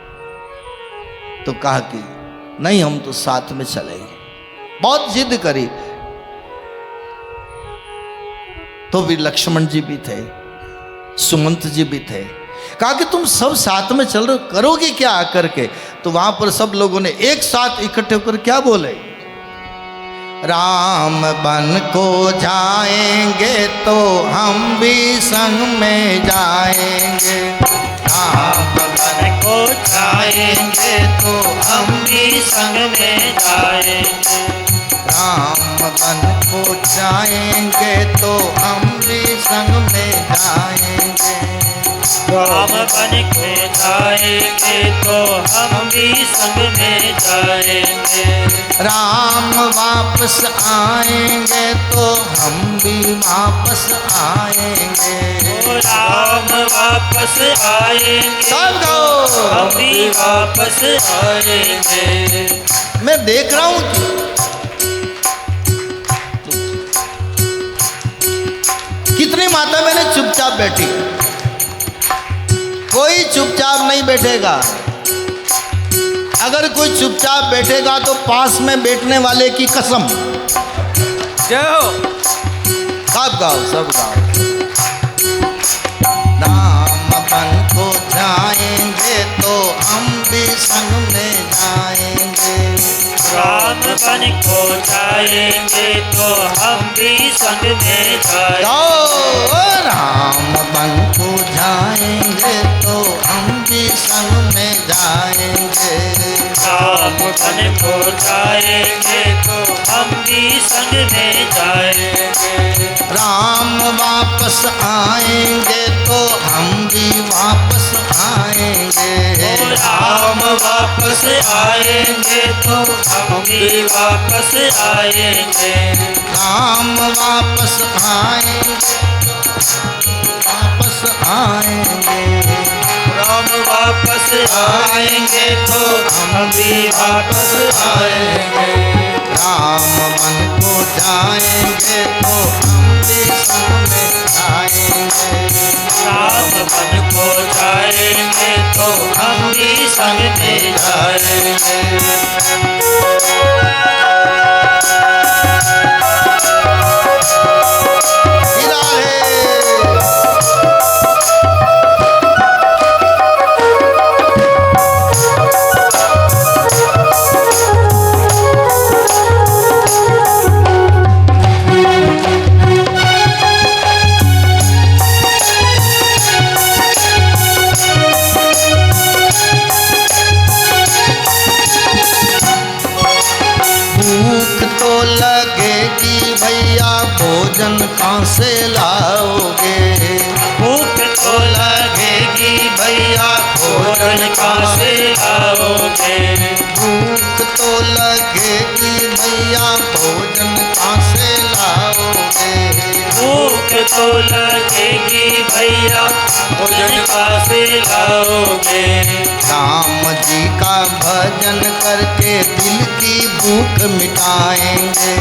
तो कहा कि नहीं, हम तो साथ में चलेंगे। बहुत जिद करी। तो भी लक्ष्मण जी भी थे, सुमंत जी भी थे। कहा कि तुम सब साथ में चल रहे हो, करोगे क्या आकर के। तो वहां पर सब लोगों ने एक साथ इकट्ठे होकर क्या बोले, राम बन को जाएंगे तो हम भी संग में जाएंगे, राम बन को जाएंगे तो हम भी संग में जाएंगे, राम बन को जाएंगे तो हम भी संग में जाएंगे, राम बन के जाएंगे तो हम भी संग में जाएंगे, राम वापस आएंगे तो हम भी वापस आएंगे, राम वापस आएंगे सब तो गाओ। हम भी वापस आएंगे। मैं देख रहा हूं कि कितनी माता मैंने चुपचाप बैठी, कोई चुपचाप नहीं बैठेगा। अगर कोई चुपचाप बैठेगा तो पास में बैठने वाले की कसम। जय हो। सब गाओ, सब गाओ। राम बन को जाएंगे तो हम भी संग में जाएंगे, राम बन को जाएंगे तो हम भी संग में जाएंगे, गाओ। राम बन को जाएंगे तो हम भी संग में जाएंगे, राम बन को जाएंगे तो हम भी संग में जाएंगे, राम वापस आएंगे तो हम भी वापस आएंगे, राम वापस आएंगे तो हम भी वापस आएंगे, राम वापस आएंगे, वापस आएंगे, राम वापस आएंगे तो हम भी वापस आएंगे, राम मन को जाएंगे तो हम भी संग में जाएंगे, राम बन को जाएंगे तो हम भी संग में जाएंगे। भोजन कहाँ से लाओगे, भूख तो लगेगी भैया, भोजन कहाँ से लाओगे, भूख तो लगेगी भैया, भोजन कहाँ से लाओगे, भूख तो लगेगी भैया, भोजन कहाँ से लाओगे, राम जी का भजन करके दिल की भूख मिटाएंगे,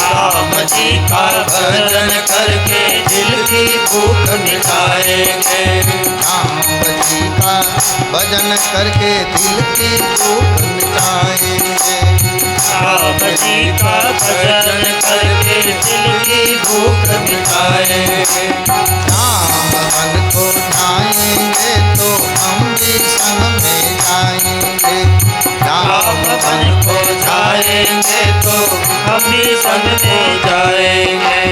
राम जी का भजन करके दिल की भूख मिटाएंगे, राम जी का भजन करके दिल की भूख मिटाएंगे, राम जी का भजन करके दिल की भूख मिटाएंगे। राम मन को ध्याएंगे तो हम भी संग में जाएंगे। राम मन को जाएंगे तो हम भी संग में जाएंगे।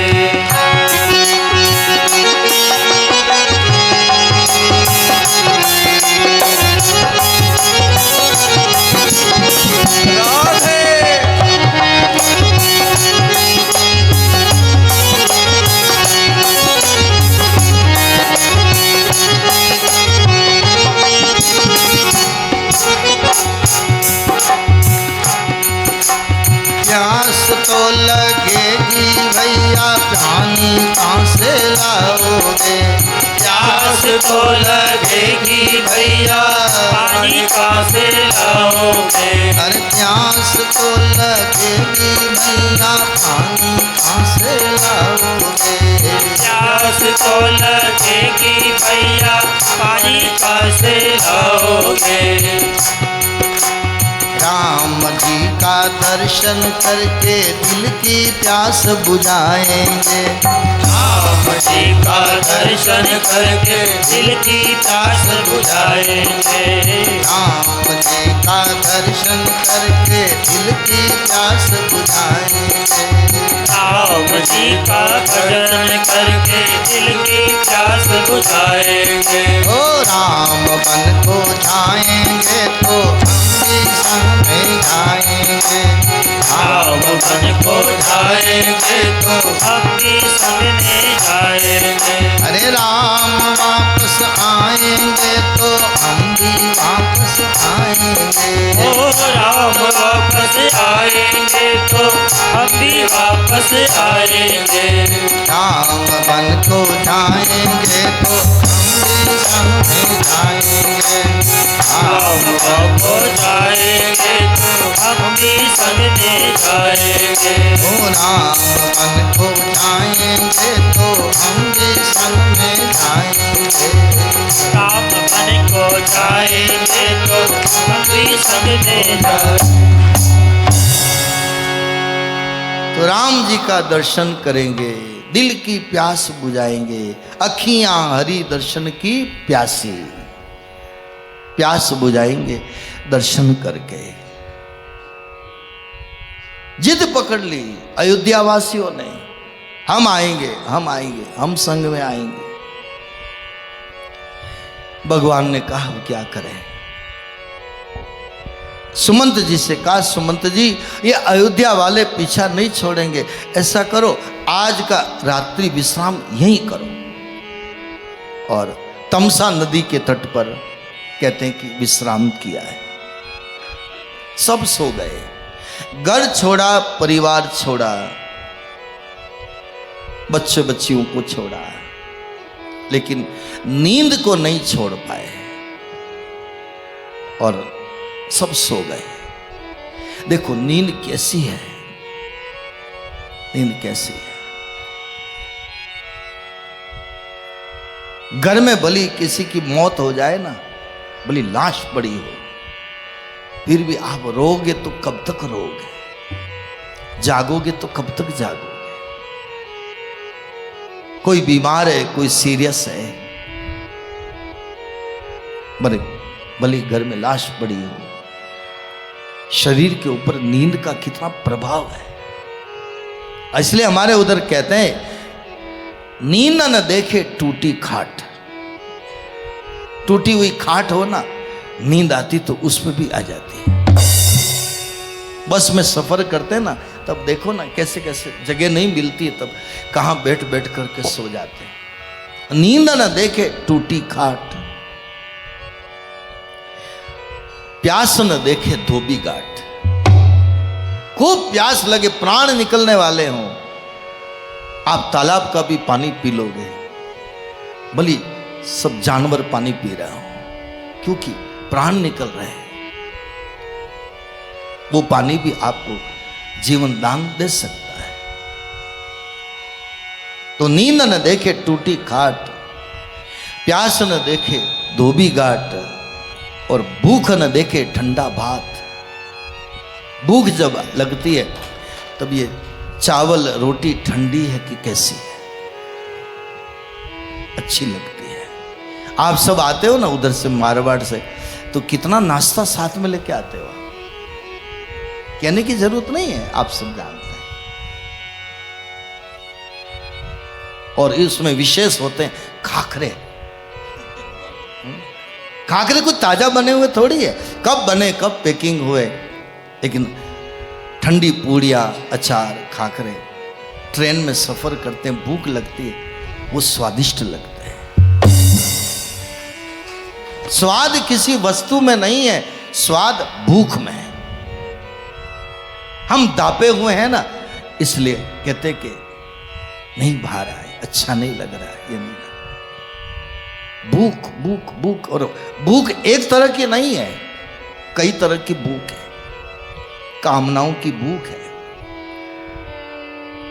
प्यास तो लगेगी भैया, पानी कहाँ से लाओगे? प्यास तो लगेगी भैया, पानी कहाँ से लाओगे? अरे प्यास तो लगेगी भैया, पानी कहाँ से लाओगे? प्यास तो लगेगी भैया, पानी कहाँ से लाओगे? राम जी का दर्शन करके दिल की प्यास बुझाएंगे। राम जी का दर्शन करके दिल की प्यास बुझाएंगे। राम जी का दर्शन करके दिल की प्यास बुझाएंगे। राम जी का भजन करके दिल की प्यास बुझाएंगे। ओ राम बन को जाएंगे तो हम भी संग में जाएंगे। राम बन को जाएंगे तो हम भी संग में जाएंगे। अरे राम वापस आएंगे तो हम भी वापस आएंगे। ओ राम वापस आएंगे तो हम भी वापस आएंगे। राम बन को जाएंगे तो हम भी संग में जाएंगे। राम को जाएंगे तो हम भी संग में जाएंगे। ओ राम बन को जाएंगे तो हम भी संग में जाएंगे। राम बन को जाएंगे तो हम भी संग में जाएंगे। तो राम जी का दर्शन करेंगे, दिल की प्यास बुझाएंगे। अखियां हरि दर्शन की प्यासी, प्यास बुझाएंगे दर्शन करके। जिद पकड़ ली अयोध्या वासियों ने, हम आएंगे, हम आएंगे, हम संग में आएंगे। भगवान ने कहा क्या करें? सुमंत जी से कहा, सुमंत जी ये अयोध्या वाले पीछा नहीं छोड़ेंगे, ऐसा करो आज का रात्रि विश्राम यहीं करो। और तमसा नदी के तट पर कहते हैं कि विश्राम किया है। सब सो गए, घर छोड़ा, परिवार छोड़ा, बच्चे बच्चियों को छोड़ा, लेकिन नींद को नहीं छोड़ पाए और सब सो गए। देखो नींद कैसी है, नींद कैसी है। घर में भली किसी की मौत हो जाए ना, भली लाश पड़ी हो, फिर भी आप रोगे तो कब तक रोगे, जागोगे तो कब तक जागोगे। कोई बीमार है, कोई सीरियस है, भली घर में लाश पड़ी हो, शरीर के ऊपर नींद का कितना प्रभाव है। इसलिए हमारे उधर कहते हैं नींद न देखे टूटी खाट। टूटी हुई खाट हो ना, नींद आती तो उस पर भी आ जाती है। बस में सफर करते हैं ना, तब देखो ना कैसे कैसे जगह नहीं मिलती है, तब कहां बैठ बैठ करके सो जाते हैं। नींद न देखे टूटी खाट, प्यास न देखे धोबी घाट। खूब प्यास लगे, प्राण निकलने वाले हों, आप तालाब का भी पानी पी लोगे, भली सब जानवर पानी पी रहे हो, क्योंकि प्राण निकल रहे हैं। वो पानी भी आपको जीवन दान दे सकता है। तो नींद न देखे टूटी खाट, प्यास न देखे धोबी घाट, और भूख न देखे ठंडा भात। भूख जब लगती है तब ये चावल रोटी ठंडी है कि कैसी है, अच्छी लगती है। आप सब आते हो ना उधर से मारवाड़ से, तो कितना नाश्ता साथ में लेके आते हो, कहने की जरूरत नहीं है, आप सब जानते हैं। और इसमें विशेष होते हैं खाखरे। खाखरे कुछ ताजा बने हुए थोड़ी है, कब बने कब पैकिंग हुए, लेकिन ठंडी पूड़ियाँ अचार खाखरे, ट्रेन में सफर करते हैं, भूख लगती है, वो स्वादिष्ट लगते हैं। स्वाद किसी वस्तु में नहीं है, स्वाद भूख में है। हम दापे हुए हैं ना, इसलिए कहते कि नहीं भा रहा है, अच्छा नहीं लग रहा है, ये नहीं लग रहा। भूख भूख भूख, और भूख एक तरह की नहीं है, कई तरह की भूख है। कामनाओं की भूख है,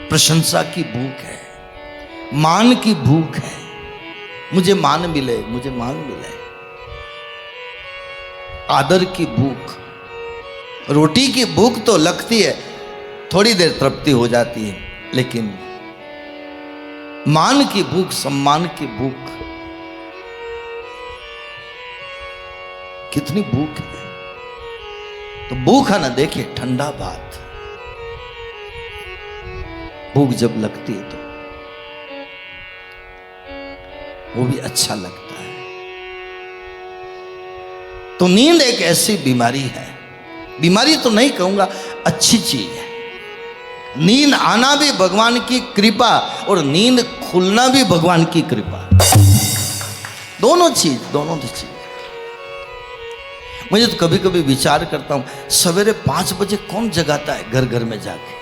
प्रशंसा की भूख है, मान की भूख है, मुझे मान मिले, मुझे मान मिले, आदर की भूख। रोटी की भूख तो लगती है, थोड़ी देर तृप्ति हो जाती है, लेकिन मान की भूख, सम्मान की भूख, कितनी भूख है। तो भूख है ना, देखिए ठंडा भात, भूख जब लगती है तो वो भी अच्छा लगता है। तो नींद एक ऐसी बीमारी है, बीमारी तो नहीं कहूंगा, अच्छी चीज है। नींद आना भी भगवान की कृपा, और नींद खुलना भी भगवान की कृपा, दोनों चीज, दोनों चीज। मुझे तो कभी कभी विचार करता हूं, सवेरे 5 बजे कौन जगाता है घर घर में जाके?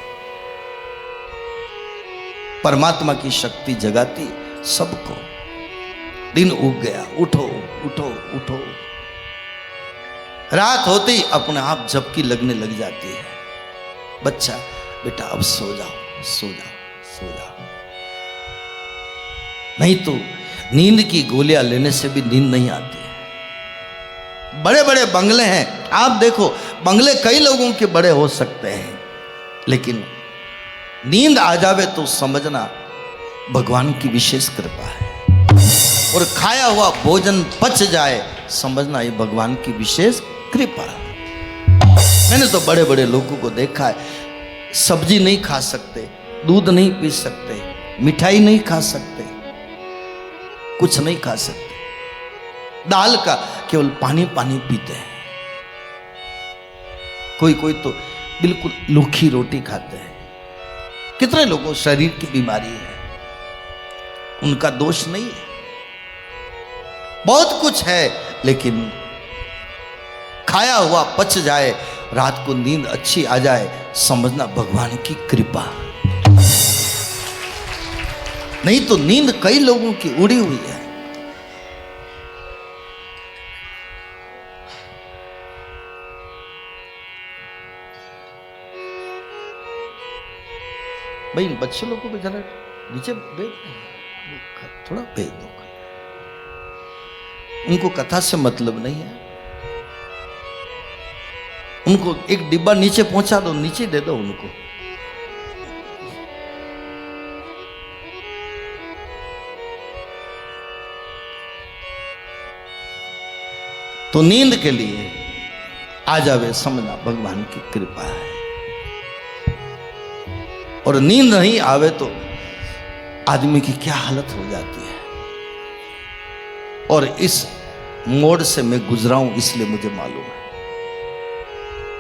परमात्मा की शक्ति जगाती सबको। दिन उग गया, उठो उठो उठो। रात होती अपने आप झपकी लगने लग जाती है, बच्चा बेटा अब सो जाओ सो जाओ सो जाओ। नहीं तो नींद की गोलियां लेने से भी नींद नहीं आती है। बड़े बड़े बंगले हैं, आप देखो, बंगले कई लोगों के बड़े हो सकते हैं, लेकिन नींद आ जावे तो समझना भगवान की विशेष कृपा है। और खाया हुआ भोजन पच जाए, समझना ये भगवान की विशेष कृपा। मैंने तो बड़े बड़े लोगों को देखा है, सब्जी नहीं खा सकते, दूध नहीं पी सकते, मिठाई नहीं खा सकते, कुछ नहीं खा सकते, दाल का केवल पानी पानी पीते हैं। कोई कोई तो बिल्कुल लूखी रोटी खाते हैं। कितने लोगों शरीर की बीमारी है, उनका दोष नहीं है, बहुत कुछ है, लेकिन खाया हुआ पच जाए, रात को नींद अच्छी आ जाए, समझना भगवान की कृपा। नहीं तो नींद कई लोगों की उड़ी हुई है। भाई बच्चे लोगों को जरा नीचे भेज, थोड़ा भेज दो, उनको कथा से मतलब नहीं है। उनको एक डिब्बा नीचे पहुंचा दो, नीचे दे दो उनको। तो नींद के लिए आ जावे, समझना भगवान की कृपा है। और नींद नहीं आवे तो आदमी की क्या हालत हो जाती है। और इस मोड़ से मैं गुजरा हूं, इसलिए मुझे मालूम है।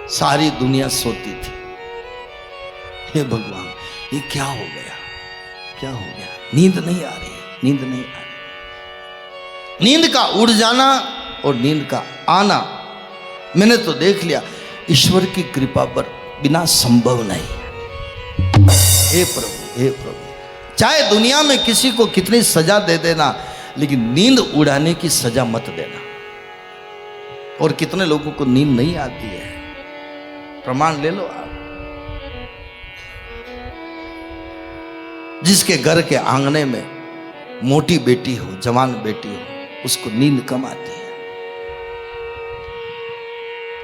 सारी दुनिया सोती थी, हे भगवान ये क्या हो गया, क्या हो गया? नींद नहीं आ रही, नींद नहीं आ रही। नींद का उड़ जाना और नींद का आना मैंने तो देख लिया, ईश्वर की कृपा पर बिना संभव नहीं है। हे प्रभु, हे प्रभु, चाहे दुनिया में किसी को कितनी सजा दे देना, लेकिन नींद उड़ाने की सजा मत देना। और कितने लोगों को नींद नहीं आती है, प्रमाण ले लो आप। जिसके घर के आंगने में मोटी बेटी हो, जवान बेटी हो, उसको नींद कम आती है।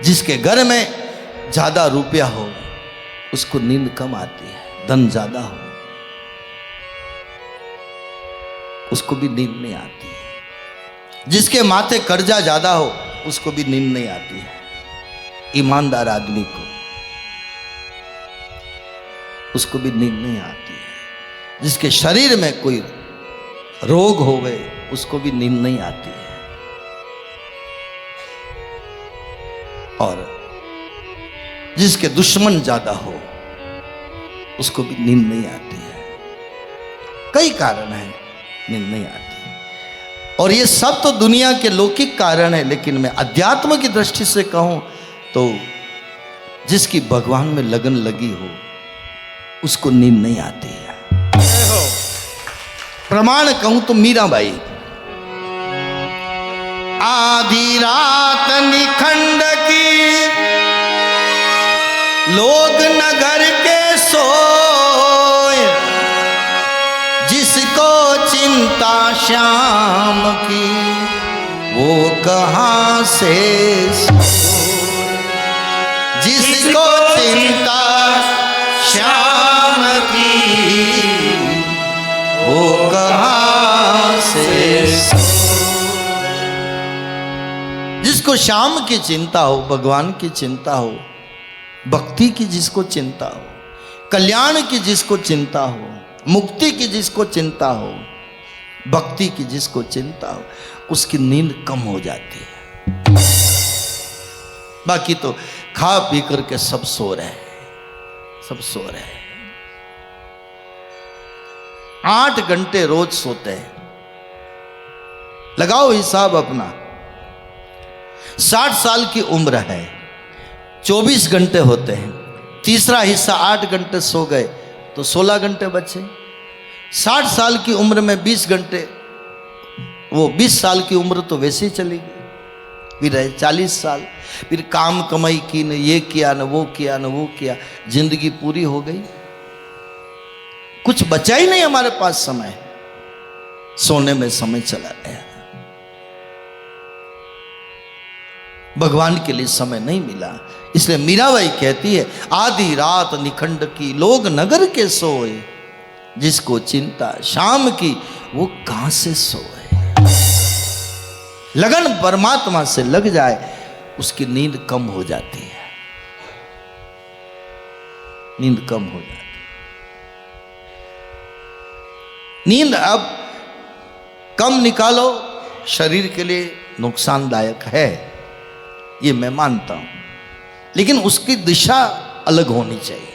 जिसके घर में ज्यादा रुपया हो उसको नींद कम आती है, धन ज्यादा हो उसको भी नींद नहीं आती है, जिसके माथे कर्जा ज्यादा हो उसको भी नींद नहीं आती है। ईमानदार आदमी को उसको भी नींद नहीं आती है। जिसके शरीर में कोई रोग हो गए उसको भी नींद नहीं आती है। और जिसके दुश्मन ज्यादा हो उसको भी नींद नहीं आती है। कई कारण हैं नींद नहीं आती। और ये सब तो दुनिया के लौकिक कारण है, लेकिन मैं अध्यात्म की दृष्टि से कहूं तो जिसकी भगवान में लगन लगी हो उसको नींद नहीं आती है। प्रमाण कहूं तो मीराबाई, आधी रात निखंड की लोग नगर के सोए, जिसको चिंता श्याम की वो कहां से सोए। जिसको चिंता श्याम की वो कहां से सोए। जिसको श्याम की चिंता हो, भगवान की चिंता हो, भक्ति की जिसको चिंता हो, कल्याण की जिसको चिंता हो, मुक्ति की जिसको चिंता हो, भक्ति की जिसको चिंता हो, उसकी नींद कम हो जाती है। बाकी तो खा पी करके सब सो रहे हैं, सब सो रहे हैं। 8 घंटे रोज सोते हैं। लगाओ हिसाब अपना, 60 साल की उम्र है, 24 घंटे होते हैं, तीसरा हिस्सा 8 घंटे सो गए तो 16 घंटे बचे। 60 साल की उम्र में 20 घंटे, वो 20 साल की उम्र तो वैसे ही चली गई। फिर रहे 40 साल, फिर काम कमाई की, न ये किया न वो किया न वो किया, जिंदगी पूरी हो गई। कुछ बचा ही नहीं हमारे पास समय, सोने में समय चला गया। भगवान के लिए समय नहीं मिला। इसलिए मीराबाई कहती है, आधी रात निखंड की लोग नगर के सोए, जिसको चिंता शाम की वो कहां से सोए। लगन परमात्मा से लग जाए उसकी नींद कम हो जाती है, नींद कम हो जाती है। नींद अब कम निकालो शरीर के लिए नुकसानदायक है, ये मैं मानता हूं, लेकिन उसकी दिशा अलग होनी चाहिए।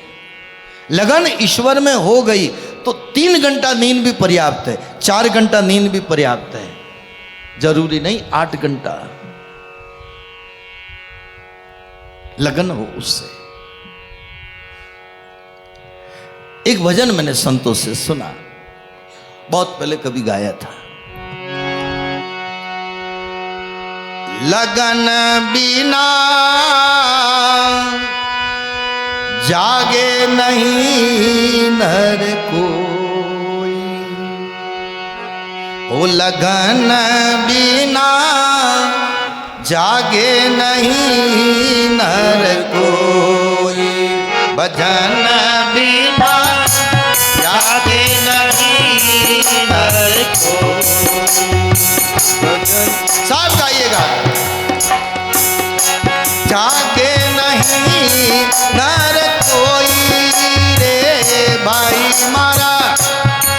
लगन ईश्वर में हो गई तो 3 घंटा नींद भी पर्याप्त है, 4 घंटा नींद भी पर्याप्त है, जरूरी नहीं 8 घंटा। लगन हो उससे। एक भजन मैंने संतों से सुना, बहुत पहले कभी गाया था। लगन बिना जागे नहीं नर कोई, ओ लगन बिना जागे नहीं नर कोई, भजन बिना जागे नहीं नर कोई। साथ गाइएगा, जागे नहीं नर कोई रे भाई मारा,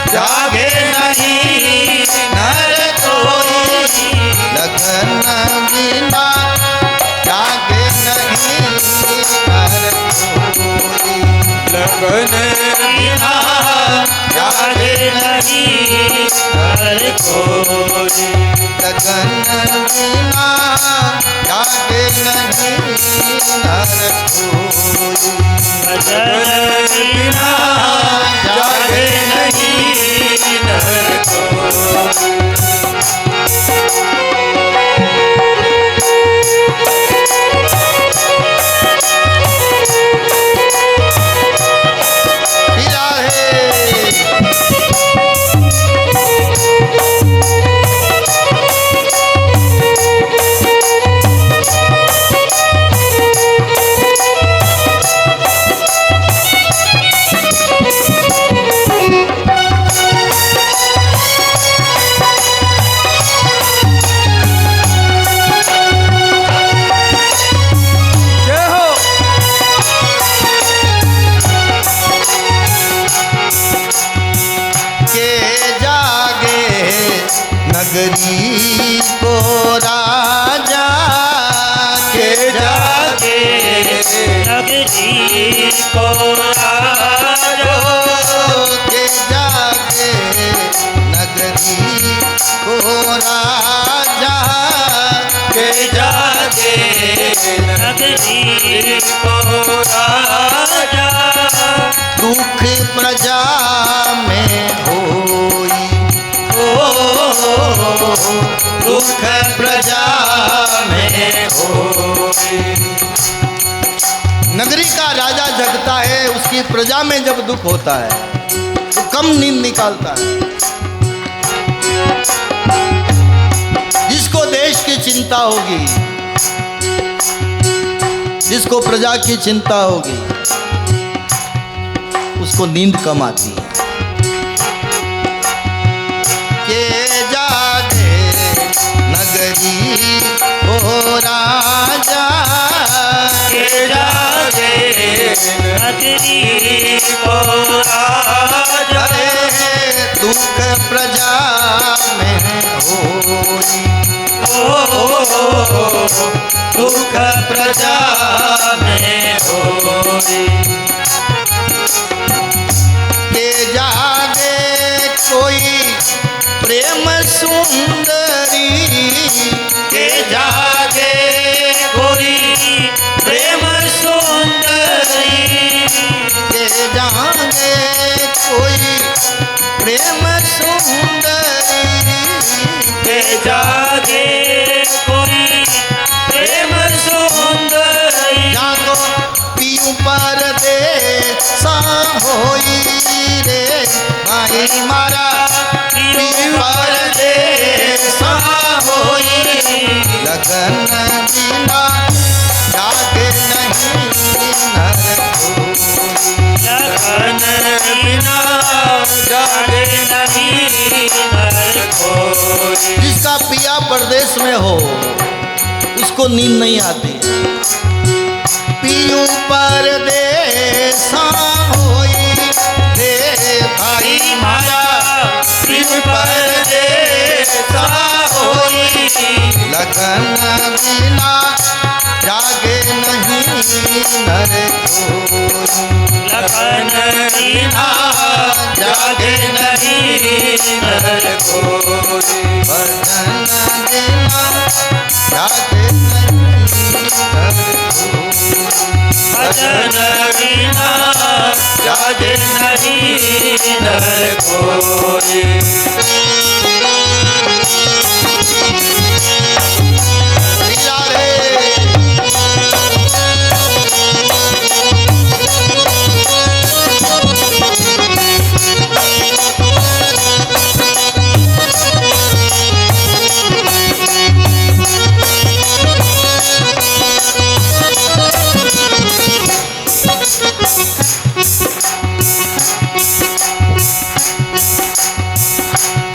जागे नहीं नर कोई, लगन बिना जागे नहीं नर कोई, लगन बिना जागे नहीं नर कोई, लगन बिना जागे नहीं नर कोई, लगन बिना जागे नहीं नर कोई। नगरी को राजा के जागे, नगरी को राजा के जागे, नगरी को राजा के जागे, नगरी को राजा दुख प्रजा में होई, दुख प्रजा में होई। नगरी का राजा जगता है, उसकी प्रजा में जब दुख होता है तो कम नींद निकालता है। जिसको देश की चिंता होगी, जिसको प्रजा की चिंता होगी, उसको नींद कम आती है। के जागे नगरी ओ राजा, के जागे, नगरी को राजा अरे दुख प्रजा में होई, दुख प्रजा में होई। के जागे कोई प्रेम सुंदरी, के जागे कोई प्रेम सुंदरी, के जागे कोई प्रेम सुंदरी, के जागे कोई प्रेम सुंदरी। जागो पीऊ परदेसा होई रे भाई मारा, पीऊ परदेसा होई, लगन बिना जागे नहीं नर कोई, लगन बिना जागे नहीं नर कोई। जिसका पिया परदेश में हो उसको नींद नहीं आती। पीऊ परदेसा होई रे भाई मारा, पीऊ परदेसा होई, लगन बिना जागे नहीं नर कोई, लगन बिना जागे नहीं नर कोई। भजन बिना जागे नहीं नर कोई, भजन बिना जागे नहीं नर कोई। लीला रे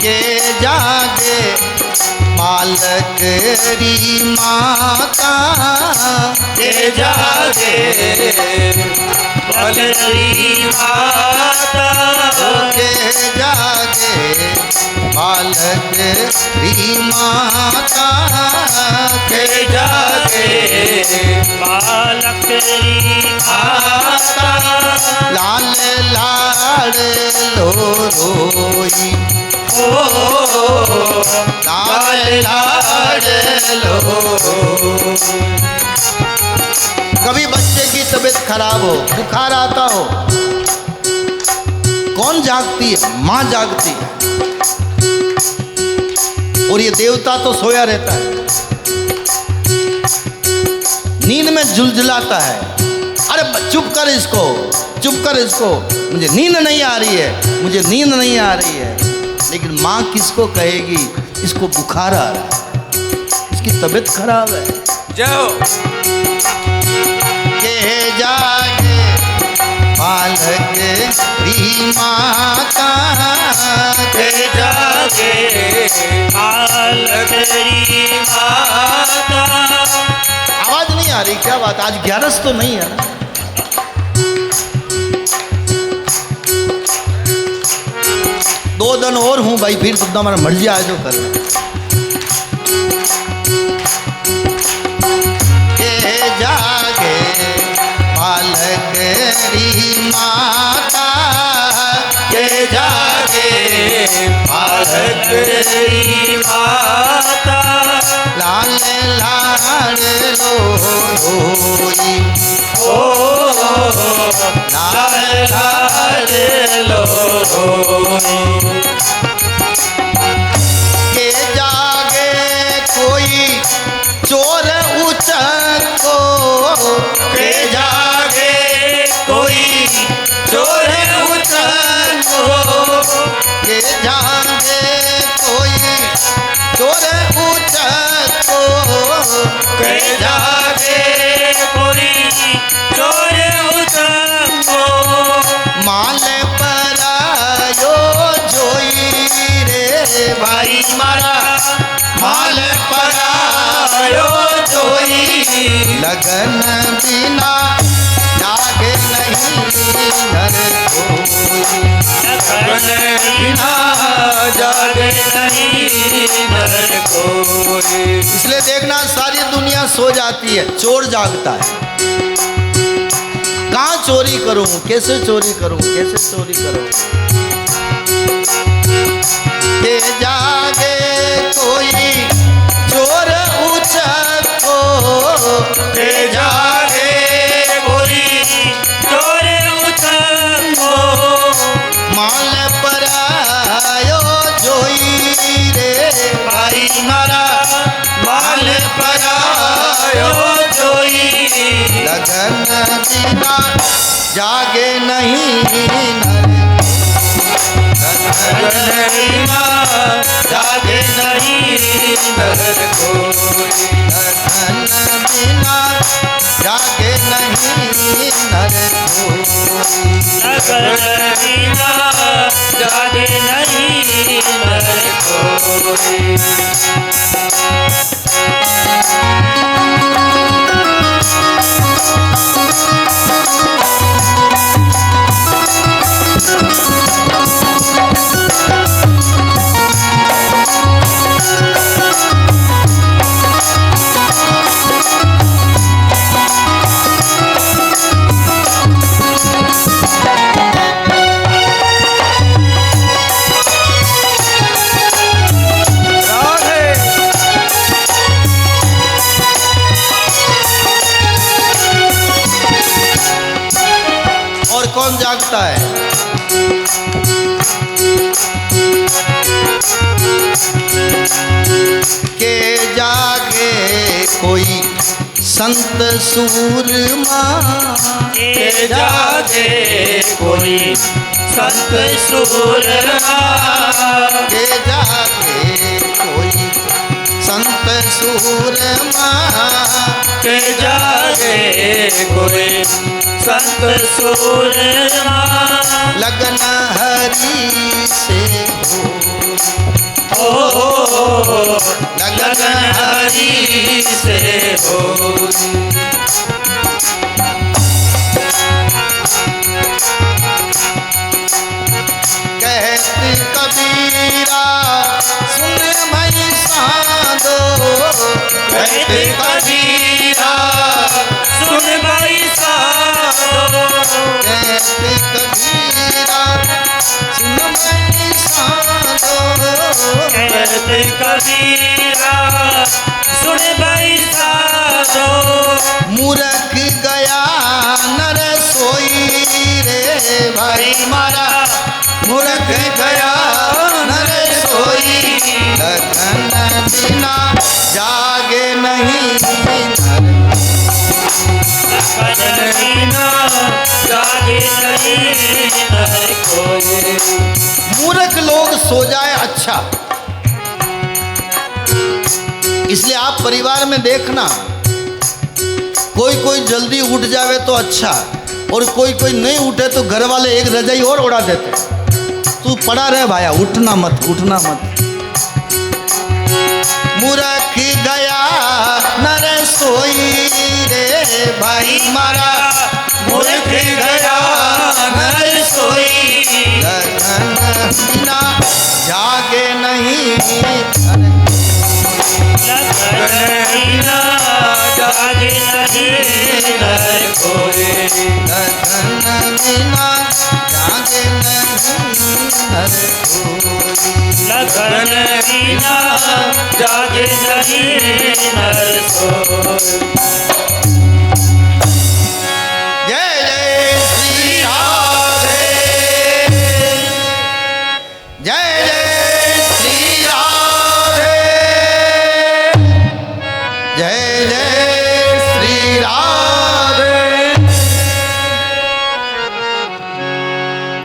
के जागे पालकरी माता, के जागे बलरी माता, के जागे पालकरी माता, के जागे बालकरी माता। लाल लाड़ लो रोई, लाल लाड़ लो। कभी बच्चे की तबीयत खराब हो, बुखार आता हो, कौन जागती है? माँ जागती है। और ये देवता तो सोया रहता है, नींद में झुलझुलाता है। अरे चुप कर इसको, चुप कर इसको, मुझे नींद नहीं आ रही है, मुझे नींद नहीं आ रही है। लेकिन माँ किसको कहेगी इसको बुखार आ रहा है, इसकी तबीयत खराब है। जाओ के जागे बालक री माता, के जागे बालकरी माता। आवाज नहीं आ रही क्या बात? आज 11 तो नहीं है ना? दो लगन और हूँ भाई, फिर तो हमारा मर्जी आ जो कर। के जागे बालक री माता, के जागे बालक री माता, लाल लाड़ लोई, ओ लाल लाड़ लोई। के जागे कोई चोर उचको, के जागे कोई चोर उचको, के जागे कोई चोर उचको, के जागे कोई चोर उचको, माल परायो जोई रे भाई मारा माल परायो जोई, लगन बिना जागे नहीं नर कोई। लगन बिना जागे नहीं नर कोई। इसलिए देखना सारी दुनिया सो जाती है, चोर जागता है। कहाँ चोरी करूं, कैसे चोरी करूं, कैसे चोरी करूं। के जागे कोई चोर उचको, के जागे कोई चोर उचको, माल परायो जोई रे भाई मारा माल परायो जोई, लगन बिना जागे नहीं नर, लगन बिना जागे नहीं नर कोई। लगन बिना जागे नहीं नर कोई। लगन बिना जागे नहीं नर कोई। और कौन जागता है? के जागे कोई संत सूरमा, के जागे कोई संत सूरमा, के जागे कोई संत सूरमा, के जागे कोई संत सूरमा, लगन हरि से ओ लगन लगन हरि से हो। कहते कबीरा सुन मई साधो, कहते कबीरा सुन भाई साधो, कहते कबीरा सुन मई साधो, कहते कबीरा सुन भाई साधो, मूर्ख गया नर सोई रे भाई मारा, मूर्ख गया नर सोई, लगन बिना जागे नहीं नर, लगन बिना जागे नहीं नर कोई। मूर्ख लोग सो जाए अच्छा। इसलिए आप परिवार में देखना, कोई कोई जल्दी उठ जावे तो अच्छा, और कोई कोई नहीं उठे तो घर वाले एक रजाई और उड़ा देते, तू पड़ा रहे भाया, उठना मत, उठना मत। मूर्ख गया नर सोई रे भाई मारा, मूर्ख गया नर सोई, लगन बिना जागे नहीं लगन बिना जागे नहीं नर कोई लगन बिना जागे नहीं हर कोई लगन बिना जागे नहीं नर कोई जय जय श्री राधे जय जय श्री राधे जय जय श्री राधे।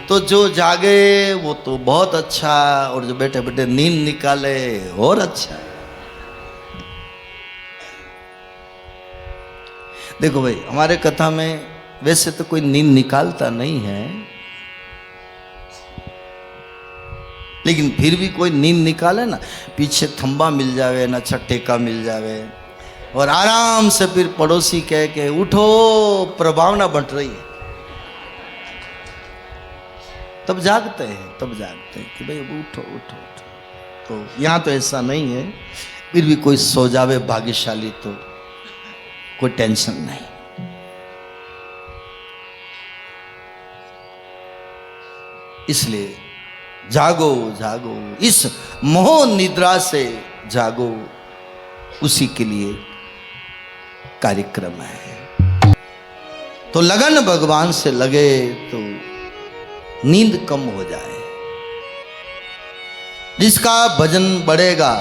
तो जो जागे वो तो बहुत अच्छा, और जो बैठे बैठे नींद निकाले और अच्छा। देखो भाई, हमारे कथा में वैसे तो कोई नींद निकालता नहीं है, लेकिन फिर भी कोई नींद निकाले ना, पीछे थंबा मिल जावे ना, छट्टेका मिल जावे, और आराम से फिर पड़ोसी कह के उठो प्रभावना बंट रही है, तब जागते हैं कि भाई अब उठो उठो उठो। तो यहाँ तो ऐसा नहीं है, फिर भी कोई सो जावे भाग्यशाली तो कोई टेंशन नहीं। इसलिए जागो जागो, इस मोह निद्रा से जागो, उसी के लिए कार्यक्रम है। तो लगन भगवान से लगे तो नींद कम हो जाए। जिसका भजन बढ़ेगा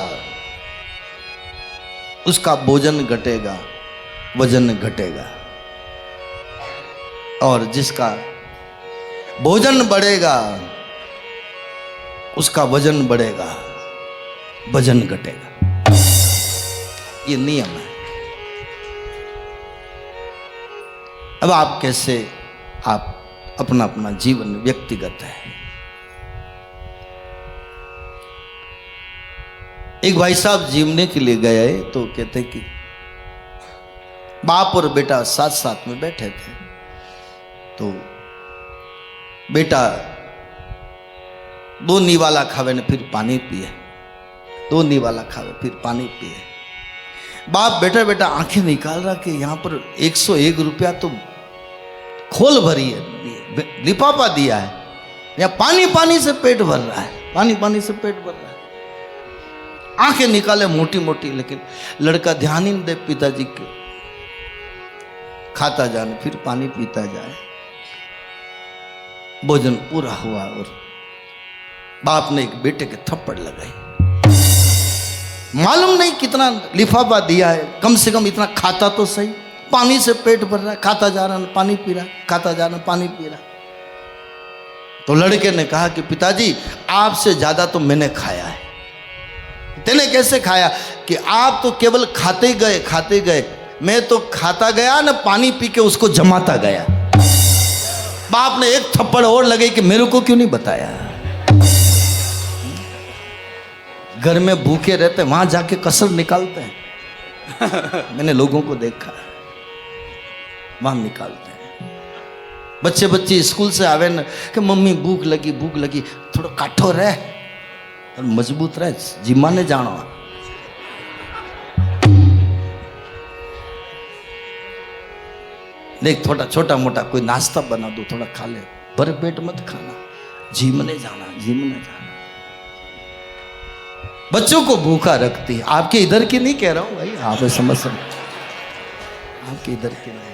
उसका भोजन घटेगा, वजन घटेगा, और जिसका भोजन बढ़ेगा उसका वजन बढ़ेगा, वजन घटेगा। ये नियम है। अब आप कैसे, आप अपना अपना जीवन व्यक्तिगत है। एक भाई साहब जीवने के लिए गए तो कहते कि बाप और बेटा साथ साथ में बैठे थे, तो बेटा दो निवाला खावे ने फिर पानी पिए, दो निवाला खावे फिर पानी पिए। बाप बैठा बैठा आंखें निकाल रहा कि यहाँ पर 101 रुपया तो खोल भरी है, लिफाफा दिया है, या पानी पानी से पेट भर रहा है, पानी पानी से पेट भर रहा है। आंखें निकाले मोटी मोटी, लेकिन लड़का ध्यान ही नहीं दे पिताजी के, खाता जाने फिर पानी पीता जाए। भोजन पूरा हुआ और बाप ने एक बेटे के थप्पड़ लगाई। मालूम नहीं कितना लिफाफा दिया है, कम से कम इतना खाता तो सही। पानी से पेट भर रहा है, खाता जा रहा है, पानी पी रहा, खाता जा रहा, पानी पी रहा। तो लड़के ने कहा कि पिताजी आपसे ज्यादा तो मैंने खाया है। तेने कैसे खाया? कि आप तो केवल खाते गए, मैं तो खाता गया ना, पानी पी के उसको जमाता गया। बाप ने एक थप्पड़ और लगे कि मेरे को क्यों नहीं बताया। घर में भूखे रहते, वहां जाके कसर निकालते हैं। मैंने लोगों को देखा, वहां निकालते हैं। बच्चे स्कूल से आवे न कि मम्मी भूख लगी, थोड़ा काठो रह और मजबूत रह, जिम्मा ने जानो। देख थोड़ा छोटा मोटा कोई नाश्ता बना दो, थोड़ा खा ले, भर पेट मत खाना, जिम ने जाना। बच्चों को भूखा रखती है। आपके इधर की नहीं कह रहा हूं भाई, आप समझ सकते, आपके इधर की नहीं।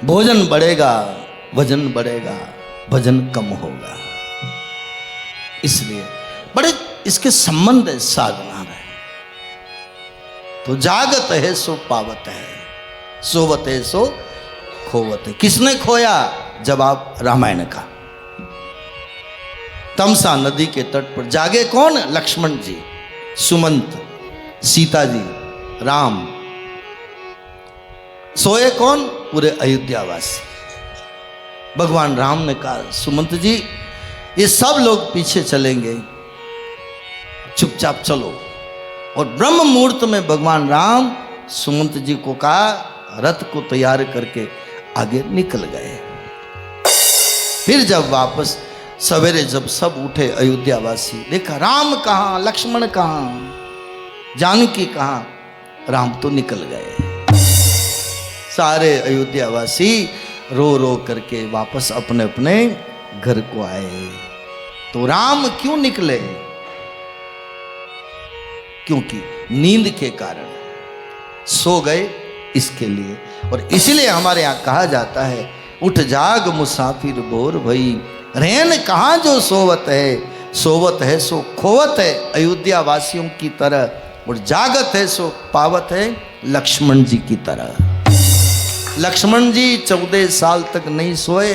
भोजन बढ़ेगा, वजन बढ़ेगा, भजन कम होगा। इसलिए बड़े इसके संबंध है साधना में। तो जागत है सो पावत है, सोवत है सो खोवत है। किसने खोया? जवाब रामायण का। तमसा नदी के तट पर जागे कौन? लक्ष्मण जी, सुमंत, सीता जी, राम। सोए कौन? पूरे अयोध्यावासी। भगवान राम ने कहा सुमंत जी ये सब लोग पीछे चलेंगे, चुपचाप चलो। और ब्रह्म मुहूर्त में भगवान राम सुमंत जी को कहा, रथ को तैयार करके आगे निकल गए। फिर जब वापस सवेरे जब सब उठे अयोध्यावासी, देखा राम कहाँ, लक्ष्मण कहाँ, जानकी कहाँ, राम तो निकल गए। सारे अयोध्यावासी रो रो करके वापस अपने अपने घर को आए। तो राम क्यों निकले? क्योंकि नींद के कारण सो गए, इसके लिए। और इसलिए हमारे यहाँ कहा जाता है, उठ जाग मुसाफिर बोर भई, रैन कहाँ जो सोवत है, सोवत है सो खोवत है अयोध्या वासियों की तरह, और जागत है सो पावत है लक्ष्मण जी की तरह। लक्ष्मण जी 14 साल तक नहीं सोए,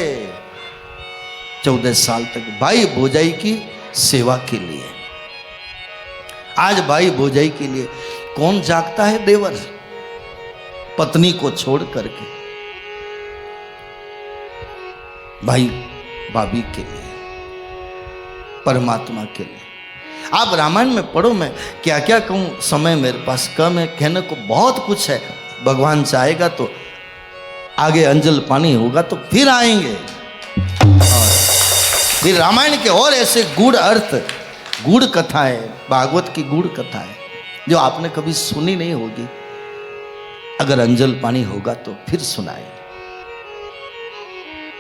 14 साल तक भाई भौजाई की सेवा के लिए। आज भाई भौजाई के लिए कौन जागता है देवर? पत्नी को छोड़ करके भाई भाभी के लिए, परमात्मा के लिए। आप रामायण में पढ़ो, मैं क्या क्या कहूँ, समय मेरे पास कम है, कहने को बहुत कुछ है। भगवान चाहेगा तो आगे अंजल पानी होगा तो फिर आएंगे, और फिर रामायण के और ऐसे गूढ़ अर्थ, गूढ़ कथाएं, भागवत की गूढ़ कथाएं जो आपने कभी सुनी नहीं होगी। अगर अंजल पानी होगा तो फिर सुनाएंगे।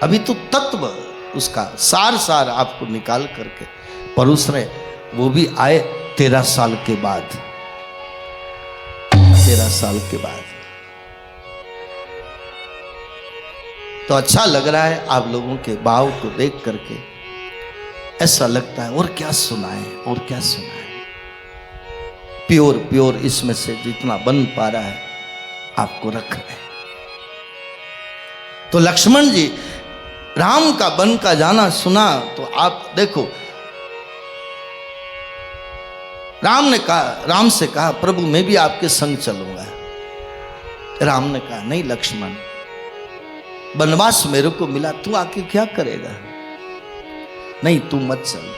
अभी तो तत्व उसका सार आपको निकाल करके परोस रहे, वो भी आए 13 साल के बाद। 13 साल के बाद तो अच्छा लग रहा है आप लोगों के भाव को देख करके। ऐसा लगता है और क्या सुनाए, और क्या सुनाए। प्योर इसमें से जितना बन पा रहा है आपको रख रहे। तो लक्ष्मण जी राम का वन का जाना सुना तो आप देखो, राम से कहा प्रभु मैं भी आपके संग चलूंगा। राम ने कहा नहीं लक्ष्मण, वनवास मेरे को मिला, तू आके क्या करेगा? नहीं तू मत चल,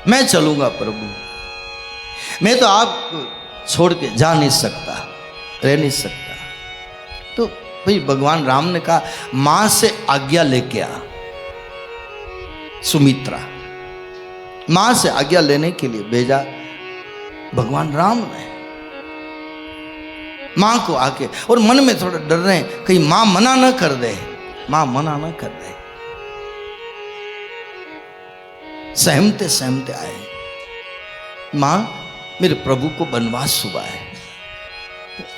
मैं चलूंगा प्रभु। मैं तो आपको छोड़ के जा नहीं सकता, रह नहीं सकता। तो भाई भगवान राम ने कहा मां से आज्ञा लेके आ। सुमित्रा मां से आज्ञा लेने के लिए भेजा भगवान राम ने मां को आके। और मन में थोड़ा डर रहे हैं कहीं मां मना न कर दे, मां मना न कर दे। सहमते आए, मां मेरे प्रभु को वनवास हुआ है,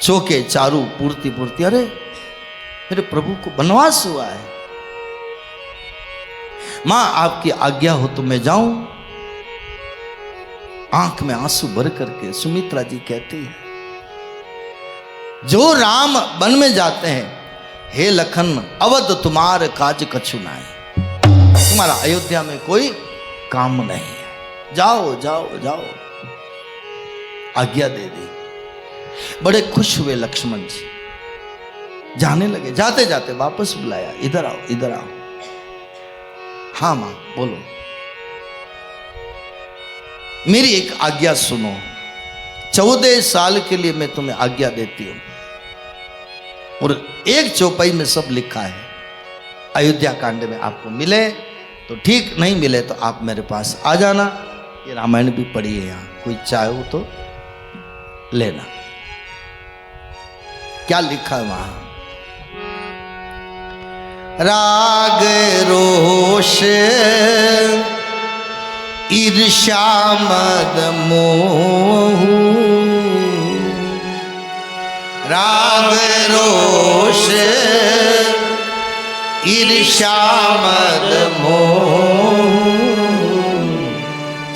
चौके चारू पूर्ति। अरे मेरे प्रभु को वनवास हुआ है, मां आपकी आज्ञा हो तो मैं जाऊं। आंख में आंसू भर करके सुमित्रा जी कहती है, जो राम वन में जाते हैं, हे लखन अवध तुम्हार काज कछु नाई, तुम्हारा अयोध्या में कोई काम नहीं है, जाओ जाओ जाओ। आज्ञा दे दी। बड़े खुश हुए लक्ष्मण जी, जाने लगे। जाते जाते वापस बुलाया, इधर आओ इधर आओ। हाँ मां बोलो, मेरी एक आज्ञा सुनो। 14 साल के लिए मैं तुम्हें आज्ञा देती हूं, और एक चौपाई में सब लिखा है। अयोध्या कांड में आपको मिले तो ठीक, नहीं मिले तो आप मेरे पास आ जाना। ये रामायण भी पढ़ी है, यहाँ कोई चाहे तो लेना। क्या लिखा है वहां? राग रोष ईर्ष्या मद मोह, राग रोष ईर्ष्या मद मोह,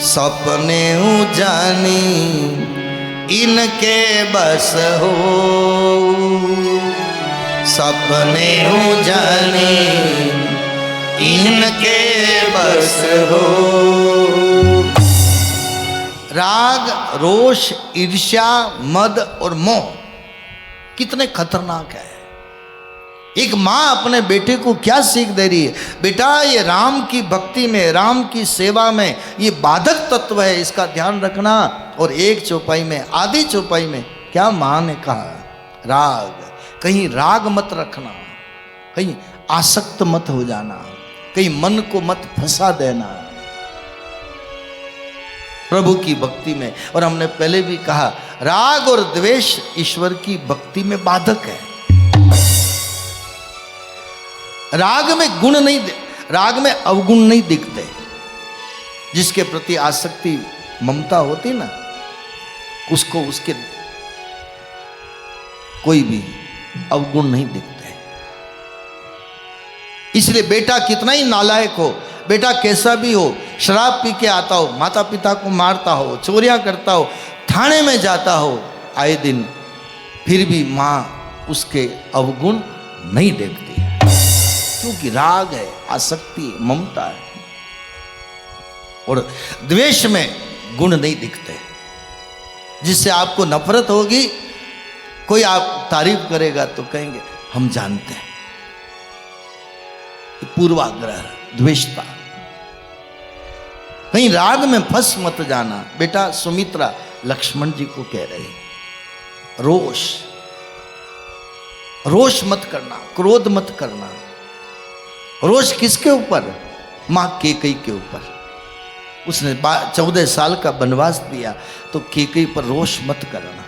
सपने जानी इनके बस हो, सपने जानी इनके बस हो। राग रोष ईर्ष्या मद और मोह कितने खतरनाक है। एक माँ अपने बेटे को क्या सीख दे रही है? बेटा ये राम की भक्ति में, राम की सेवा में ये बाधक तत्व है, इसका ध्यान रखना। और एक चौपाई में, आधी चौपाई में क्या माँ ने कहा? राग, कहीं राग मत रखना, कहीं आसक्त मत हो जाना, कहीं मन को मत फंसा देना प्रभु की भक्ति में। और हमने पहले भी कहा, राग और द्वेष ईश्वर की भक्ति में बाधक है। राग में गुण नहीं, राग में अवगुण नहीं दिखते। जिसके प्रति आसक्ति ममता होती ना, उसको उसके कोई भी अवगुण नहीं दिखते। इसलिए बेटा कितना ही नालायक हो, बेटा कैसा भी हो, शराब पी के आता हो, माता पिता को मारता हो, चोरियां करता हो, थाने में जाता हो आए दिन, फिर भी मां उसके अवगुण नहीं देखती है, क्योंकि राग है, आसक्ति है, ममता है। और द्वेष में गुण नहीं दिखते। जिससे आपको नफरत होगी, कोई आप तारीफ करेगा तो कहेंगे हम जानते हैं। पूर्वाग्रह, द्वेषता। कहीं राग में फंस मत जाना। बेटा सुमित्रा लक्ष्मण जी को कह रहे, रोष, रोष मत करना, क्रोध मत करना। रोष किसके ऊपर? मां कैकेयी के ऊपर। उसने 14 साल का वनवास दिया, तो कैकेयी पर रोष मत करना।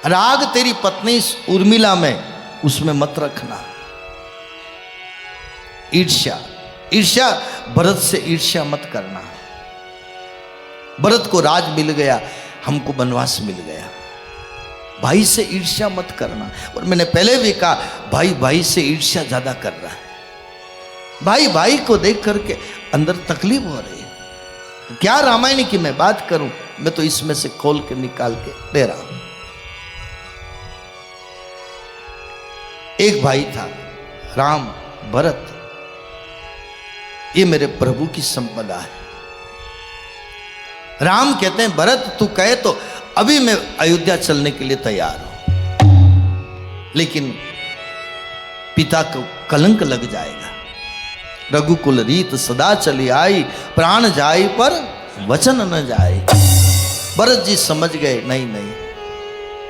राग तेरी पत्नी उर्मिला में, उसमें मत रखना। ईर्ष्या, ईर्ष्या, भरत से ईर्ष्या मत करना। भरत को राज मिल गया, हमको वनवास मिल गया। भाई से ईर्ष्या मत करना। और मैंने पहले भी कहा, भाई भाई से ईर्ष्या ज्यादा कर रहा है। भाई भाई को देख करके अंदर तकलीफ हो रही है। क्या रामायण की मैं बात करूं, मैं तो इसमें से खोल के निकाल के दे रहा हूं। एक भाई था, राम, भरत, ये मेरे प्रभु की संपदा है। राम कहते हैं, भरत तू कहे तो अभी मैं अयोध्या चलने के लिए तैयार हूं, लेकिन पिता को कलंक लग जाएगा। रघुकुल रीत सदा चली आई, प्राण जाए पर वचन न जाए। भरत जी समझ गए, नहीं नहीं,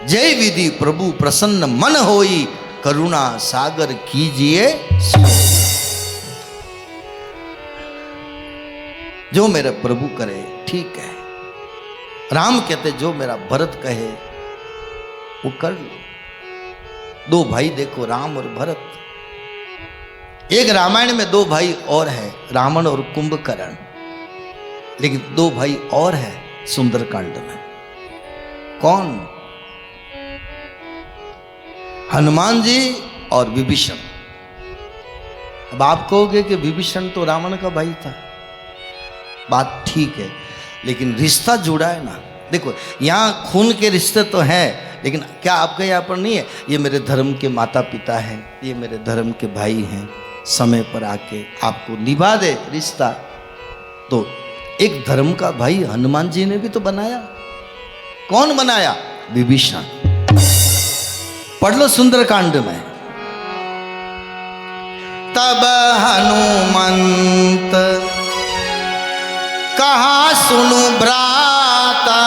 जय विधि प्रभु प्रसन्न मन होई, करुणा सागर कीजिए सोई। जो मेरा प्रभु करे ठीक है। राम कहते जो मेरा भरत कहे वो कर लो। दो भाई देखो, राम और भरत। एक रामायण में दो भाई और है, रावण और कुंभकर्ण। लेकिन दो भाई और है सुंदरकांड में। कौन? हनुमान जी और विभीषण। अब आप कहोगे कि विभीषण तो रावण का भाई था। बात ठीक है, लेकिन रिश्ता जुड़ा है ना। देखो, यहाँ खून के रिश्ते तो हैं, लेकिन क्या आपके यहाँ पर नहीं है, ये मेरे धर्म के माता पिता हैं, ये मेरे धर्म के भाई हैं, समय पर आके आपको निभा दे रिश्ता। तो एक धर्म का भाई हनुमान जी ने भी तो बनाया। कौन बनाया? विभीषण। पढ़ लो सुंदरकांड में। तब हनुमंत कहा सुनु भ्राता,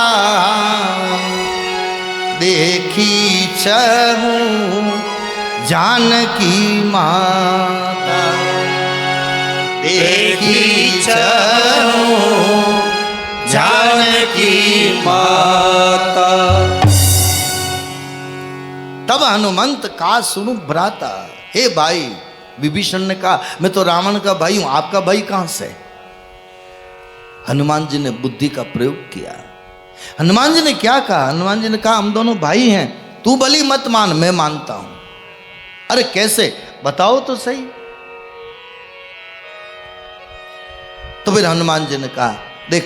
देखी चहूं जानकी माता। देखी चहूं जानकी माता। तब हनुमंत कहा सुनु भ्राता, हे भाई। विभीषण ने कहा मैं तो रावण का भाई हूं, आपका भाई कहां से? हनुमान जी ने बुद्धि का प्रयोग किया। हनुमान जी ने क्या कहा? हनुमान जी ने कहा हम दोनों भाई हैं, तू बलि मत मान, मैं मानता हूं। अरे कैसे? बताओ तो सही। तो फिर हनुमान जी ने कहा देख,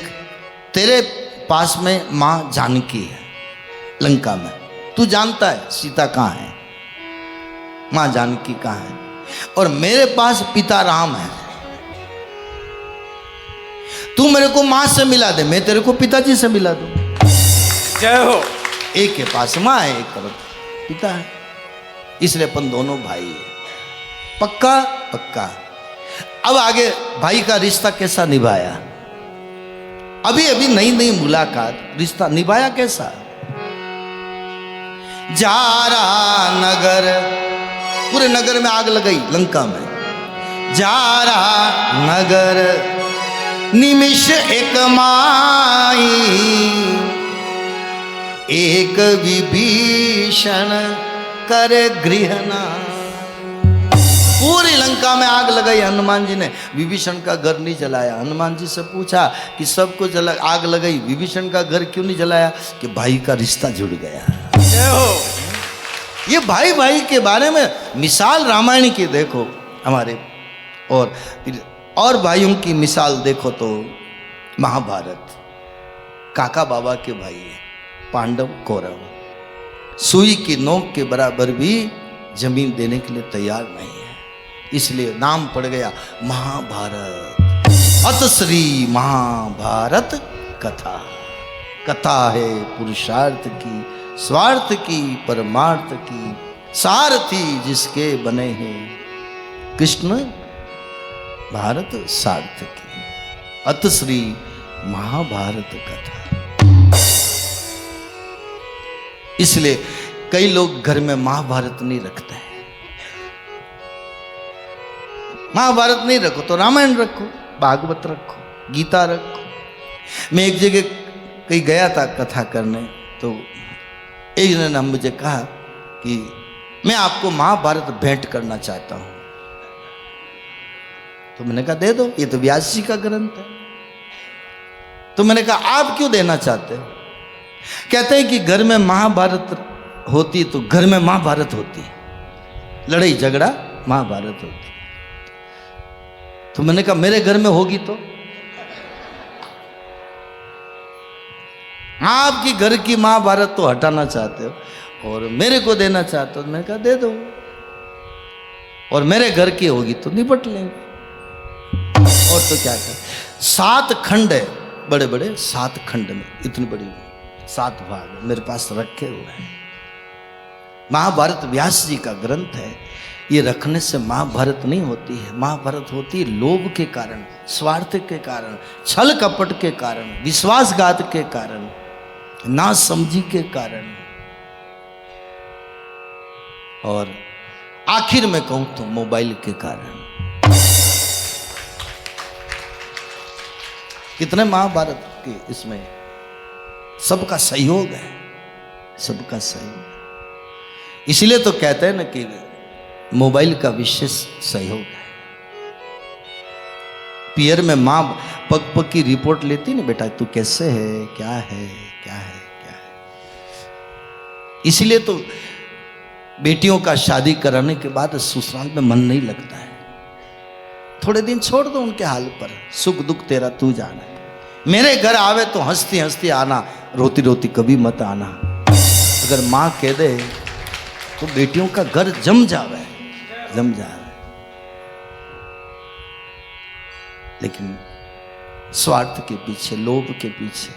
तेरे पास में मां जानकी है लंका में, तू जानता है सीता कहां है, मां जानकी कहां है, और मेरे पास पिता राम है। तू मेरे को मां से मिला दे, मैं तेरे को पिताजी से मिला दूं। जय हो। एक के पास मां है, एक तरफ पिता है, इसलिए अपन दोनों भाई है। पक्का? पक्का। अब आगे भाई का रिश्ता कैसा निभाया? अभी अभी नई नई मुलाकात, रिश्ता निभाया कैसा? जारा नगर, पूरे नगर में आग लगाई लंका में। जारा नगर निमिष एक माई, एक विभीषण कर गृहना। पूरी लंका में आग लगाई हनुमान जी ने, विभीषण का घर नहीं जलाया। हनुमान जी से पूछा कि सबको जला आग लगाई, विभीषण का घर क्यों नहीं जलाया? कि भाई का रिश्ता जुड़ गया। ये भाई भाई के बारे में मिसाल रामायण की देखो हमारे, और भाइयों की मिसाल देखो तो महाभारत। काका बाबा के भाई है पांडव कौरव, सुई की नोक के बराबर भी जमीन देने के लिए तैयार नहीं है, इसलिए नाम पड़ गया महाभारत। अतश्री महाभारत कथा, कथा है पुरुषार्थ की, स्वार्थ की, परमार्थ की, सारथी जिसके बने हैं कृष्ण भारत सार्थ की। अतश्री महाभारत कथा। इसलिए कई लोग घर में महाभारत नहीं रखते हैं। महाभारत नहीं रखो तो रामायण रखो, भागवत रखो, गीता रखो। मैं एक जगह कहीं गया था कथा करने, तो एक जने ने मुझे कहा कि मैं आपको महाभारत भेंट करना चाहता हूं। तो मैंने कहा दे दो, ये तो व्यास जी का ग्रंथ है। तो मैंने कहा आप क्यों देना चाहते हो? कहते हैं कि घर में महाभारत होती तो घर में महाभारत होती, लड़ाई झगड़ा महाभारत होती। तो मैंने कहा मेरे घर में होगी तो? आपकी घर की महाभारत तो हटाना चाहते हो और मेरे को देना चाहते हो। मैंने कहा दे दो, और मेरे घर की होगी तो निपट लेंगे। और तो क्या कर, 7 खंड है, बड़े बड़े 7 खंड में, इतनी बड़ी 7 भाग मेरे पास रखे हुए हैं। महाभारत व्यास जी का ग्रंथ है। ये रखने से महाभारत नहीं होती है। महाभारत होती है लोभ के कारण, स्वार्थ के कारण, छल कपट के कारण, विश्वासघात के कारण, नासमझी के कारण, और आखिर में कहूं तो मोबाइल के कारण। कितने महाभारत के इसमें सबका सहयोग है, सबका सहयोग। इसलिए तो कहते हैं ना कि मोबाइल का विशेष सहयोग है। पियर में माँ पग पग की रिपोर्ट लेती ना, बेटा तू कैसे है, क्या है, क्या है, क्या है। इसलिए तो बेटियों का शादी कराने के बाद ससुराल में मन नहीं लगता है। थोड़े दिन छोड़ दो उनके हाल पर, सुख दुख तेरा तू जाना। मेरे घर आवे तो हंसती हंसती आना, रोती रोती कभी मत आना। अगर माँ कह दे तो बेटियों का घर जम जावे, जम जावे। लेकिन स्वार्थ के पीछे, लोभ के पीछे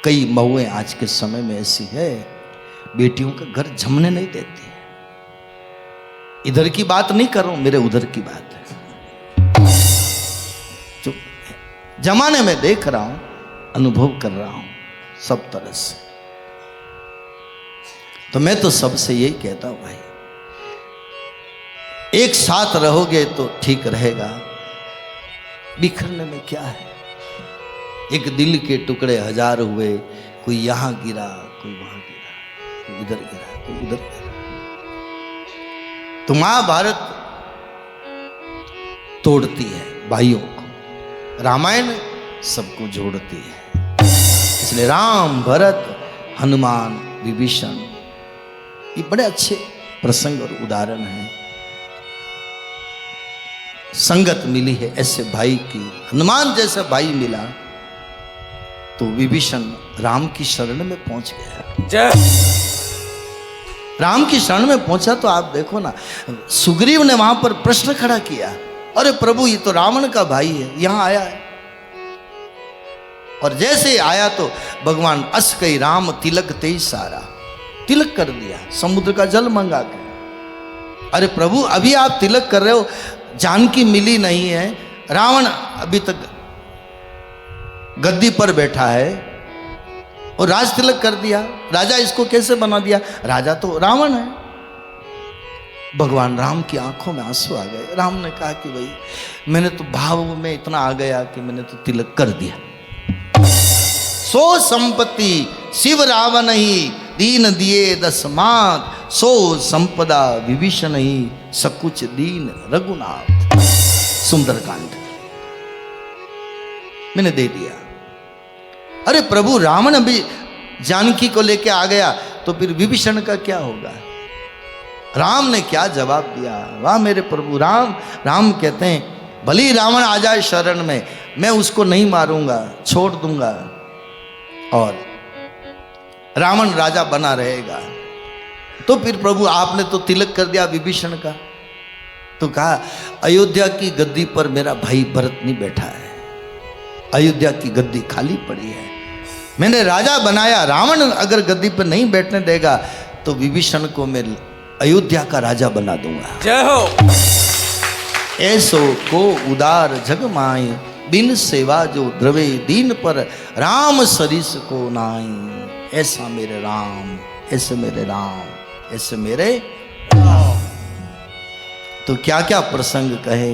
कई बहुएं आज के समय में ऐसी है, बेटियों का घर जमने नहीं देती है। इधर की बात नहीं कर रहा हूं, मेरे उधर की बात है। जो जमाने में देख रहा हूं, अनुभव कर रहा हूं सब तरह से। तो मैं तो सबसे यही कहता हूं भाई, एक साथ रहोगे तो ठीक रहेगा, बिखरने में क्या है। एक दिल के टुकड़े 1000 हुए, कोई यहां गिरा, कोई वहां गिरा, कोई इधर गिरा, कोई उधर गिरा। तो महाभारत तोड़ती है भाइयों को, रामायण सबको जोड़ती है। इसलिए राम, भरत, हनुमान, विभीषण, ये बड़े अच्छे प्रसंग और उदाहरण हैं। संगत मिली है ऐसे भाई की, हनुमान जैसा भाई मिला तो विभीषण राम की शरण में पहुंच गया। जय राम की शरण में पहुंचा तो आप देखो ना, सुग्रीव ने वहां पर प्रश्न खड़ा किया, अरे प्रभु ये तो रावण का भाई है, यहां आया है। और जैसे ही आया तो भगवान अस कई राम तिलक ते सारा, तिलक कर दिया समुद्र का जल मंगा के। अरे प्रभु अभी आप तिलक कर रहे हो, जानकी मिली नहीं है, रावण अभी तक गद्दी पर बैठा है और राज तिलक कर दिया, राजा इसको कैसे बना दिया? राजा तो रावण है। भगवान राम की आंखों में आंसू आ गए। राम ने कहा कि भाई मैंने तो भाव में इतना आ गया कि मैंने तो तिलक कर दिया। सो संपत्ति शिव रावण ही दीन दिए दसमात, सो संपदा विभीषण ही सकुच दीन रघुनाथ। सुंदरकांड मैंने दे दिया। अरे प्रभु रावण अभी जानकी को लेके आ गया तो फिर विभीषण का क्या होगा? राम ने क्या जवाब दिया, वाह मेरे प्रभु राम। राम कहते हैं भली रावण आ जाए शरण में, मैं उसको नहीं मारूंगा, छोड़ दूंगा और रावण राजा बना रहेगा। तो फिर प्रभु आपने तो तिलक कर दिया विभीषण का। तो कहा अयोध्या की गद्दी पर मेरा भाई भरत नहीं बैठा है, अयोध्या की गद्दी खाली पड़ी है, मैंने राजा बनाया। रावण अगर गद्दी पर नहीं बैठने देगा तो विभीषण को मैं अयोध्या का राजा बना दूंगा। जय हो। ऐसो को उदार जग माई, बिन सेवा जो द्रवे दीन पर, राम सरिस को नाई। ऐसा मेरे राम, ऐसे मेरे राम, ऐसे मेरे राम। तो क्या क्या प्रसंग कहे,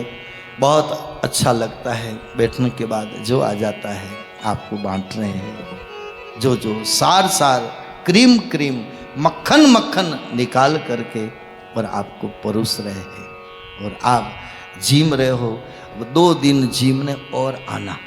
बहुत अच्छा लगता है। बैठने के बाद जो आ जाता है आपको बांट रहे हैं, जो जो सार सार क्रीम क्रीम मक्खन मक्खन निकाल करके और आपको परोस रहे हैं। और आप जीम रहे हो, 2 दिन जीमने और आना।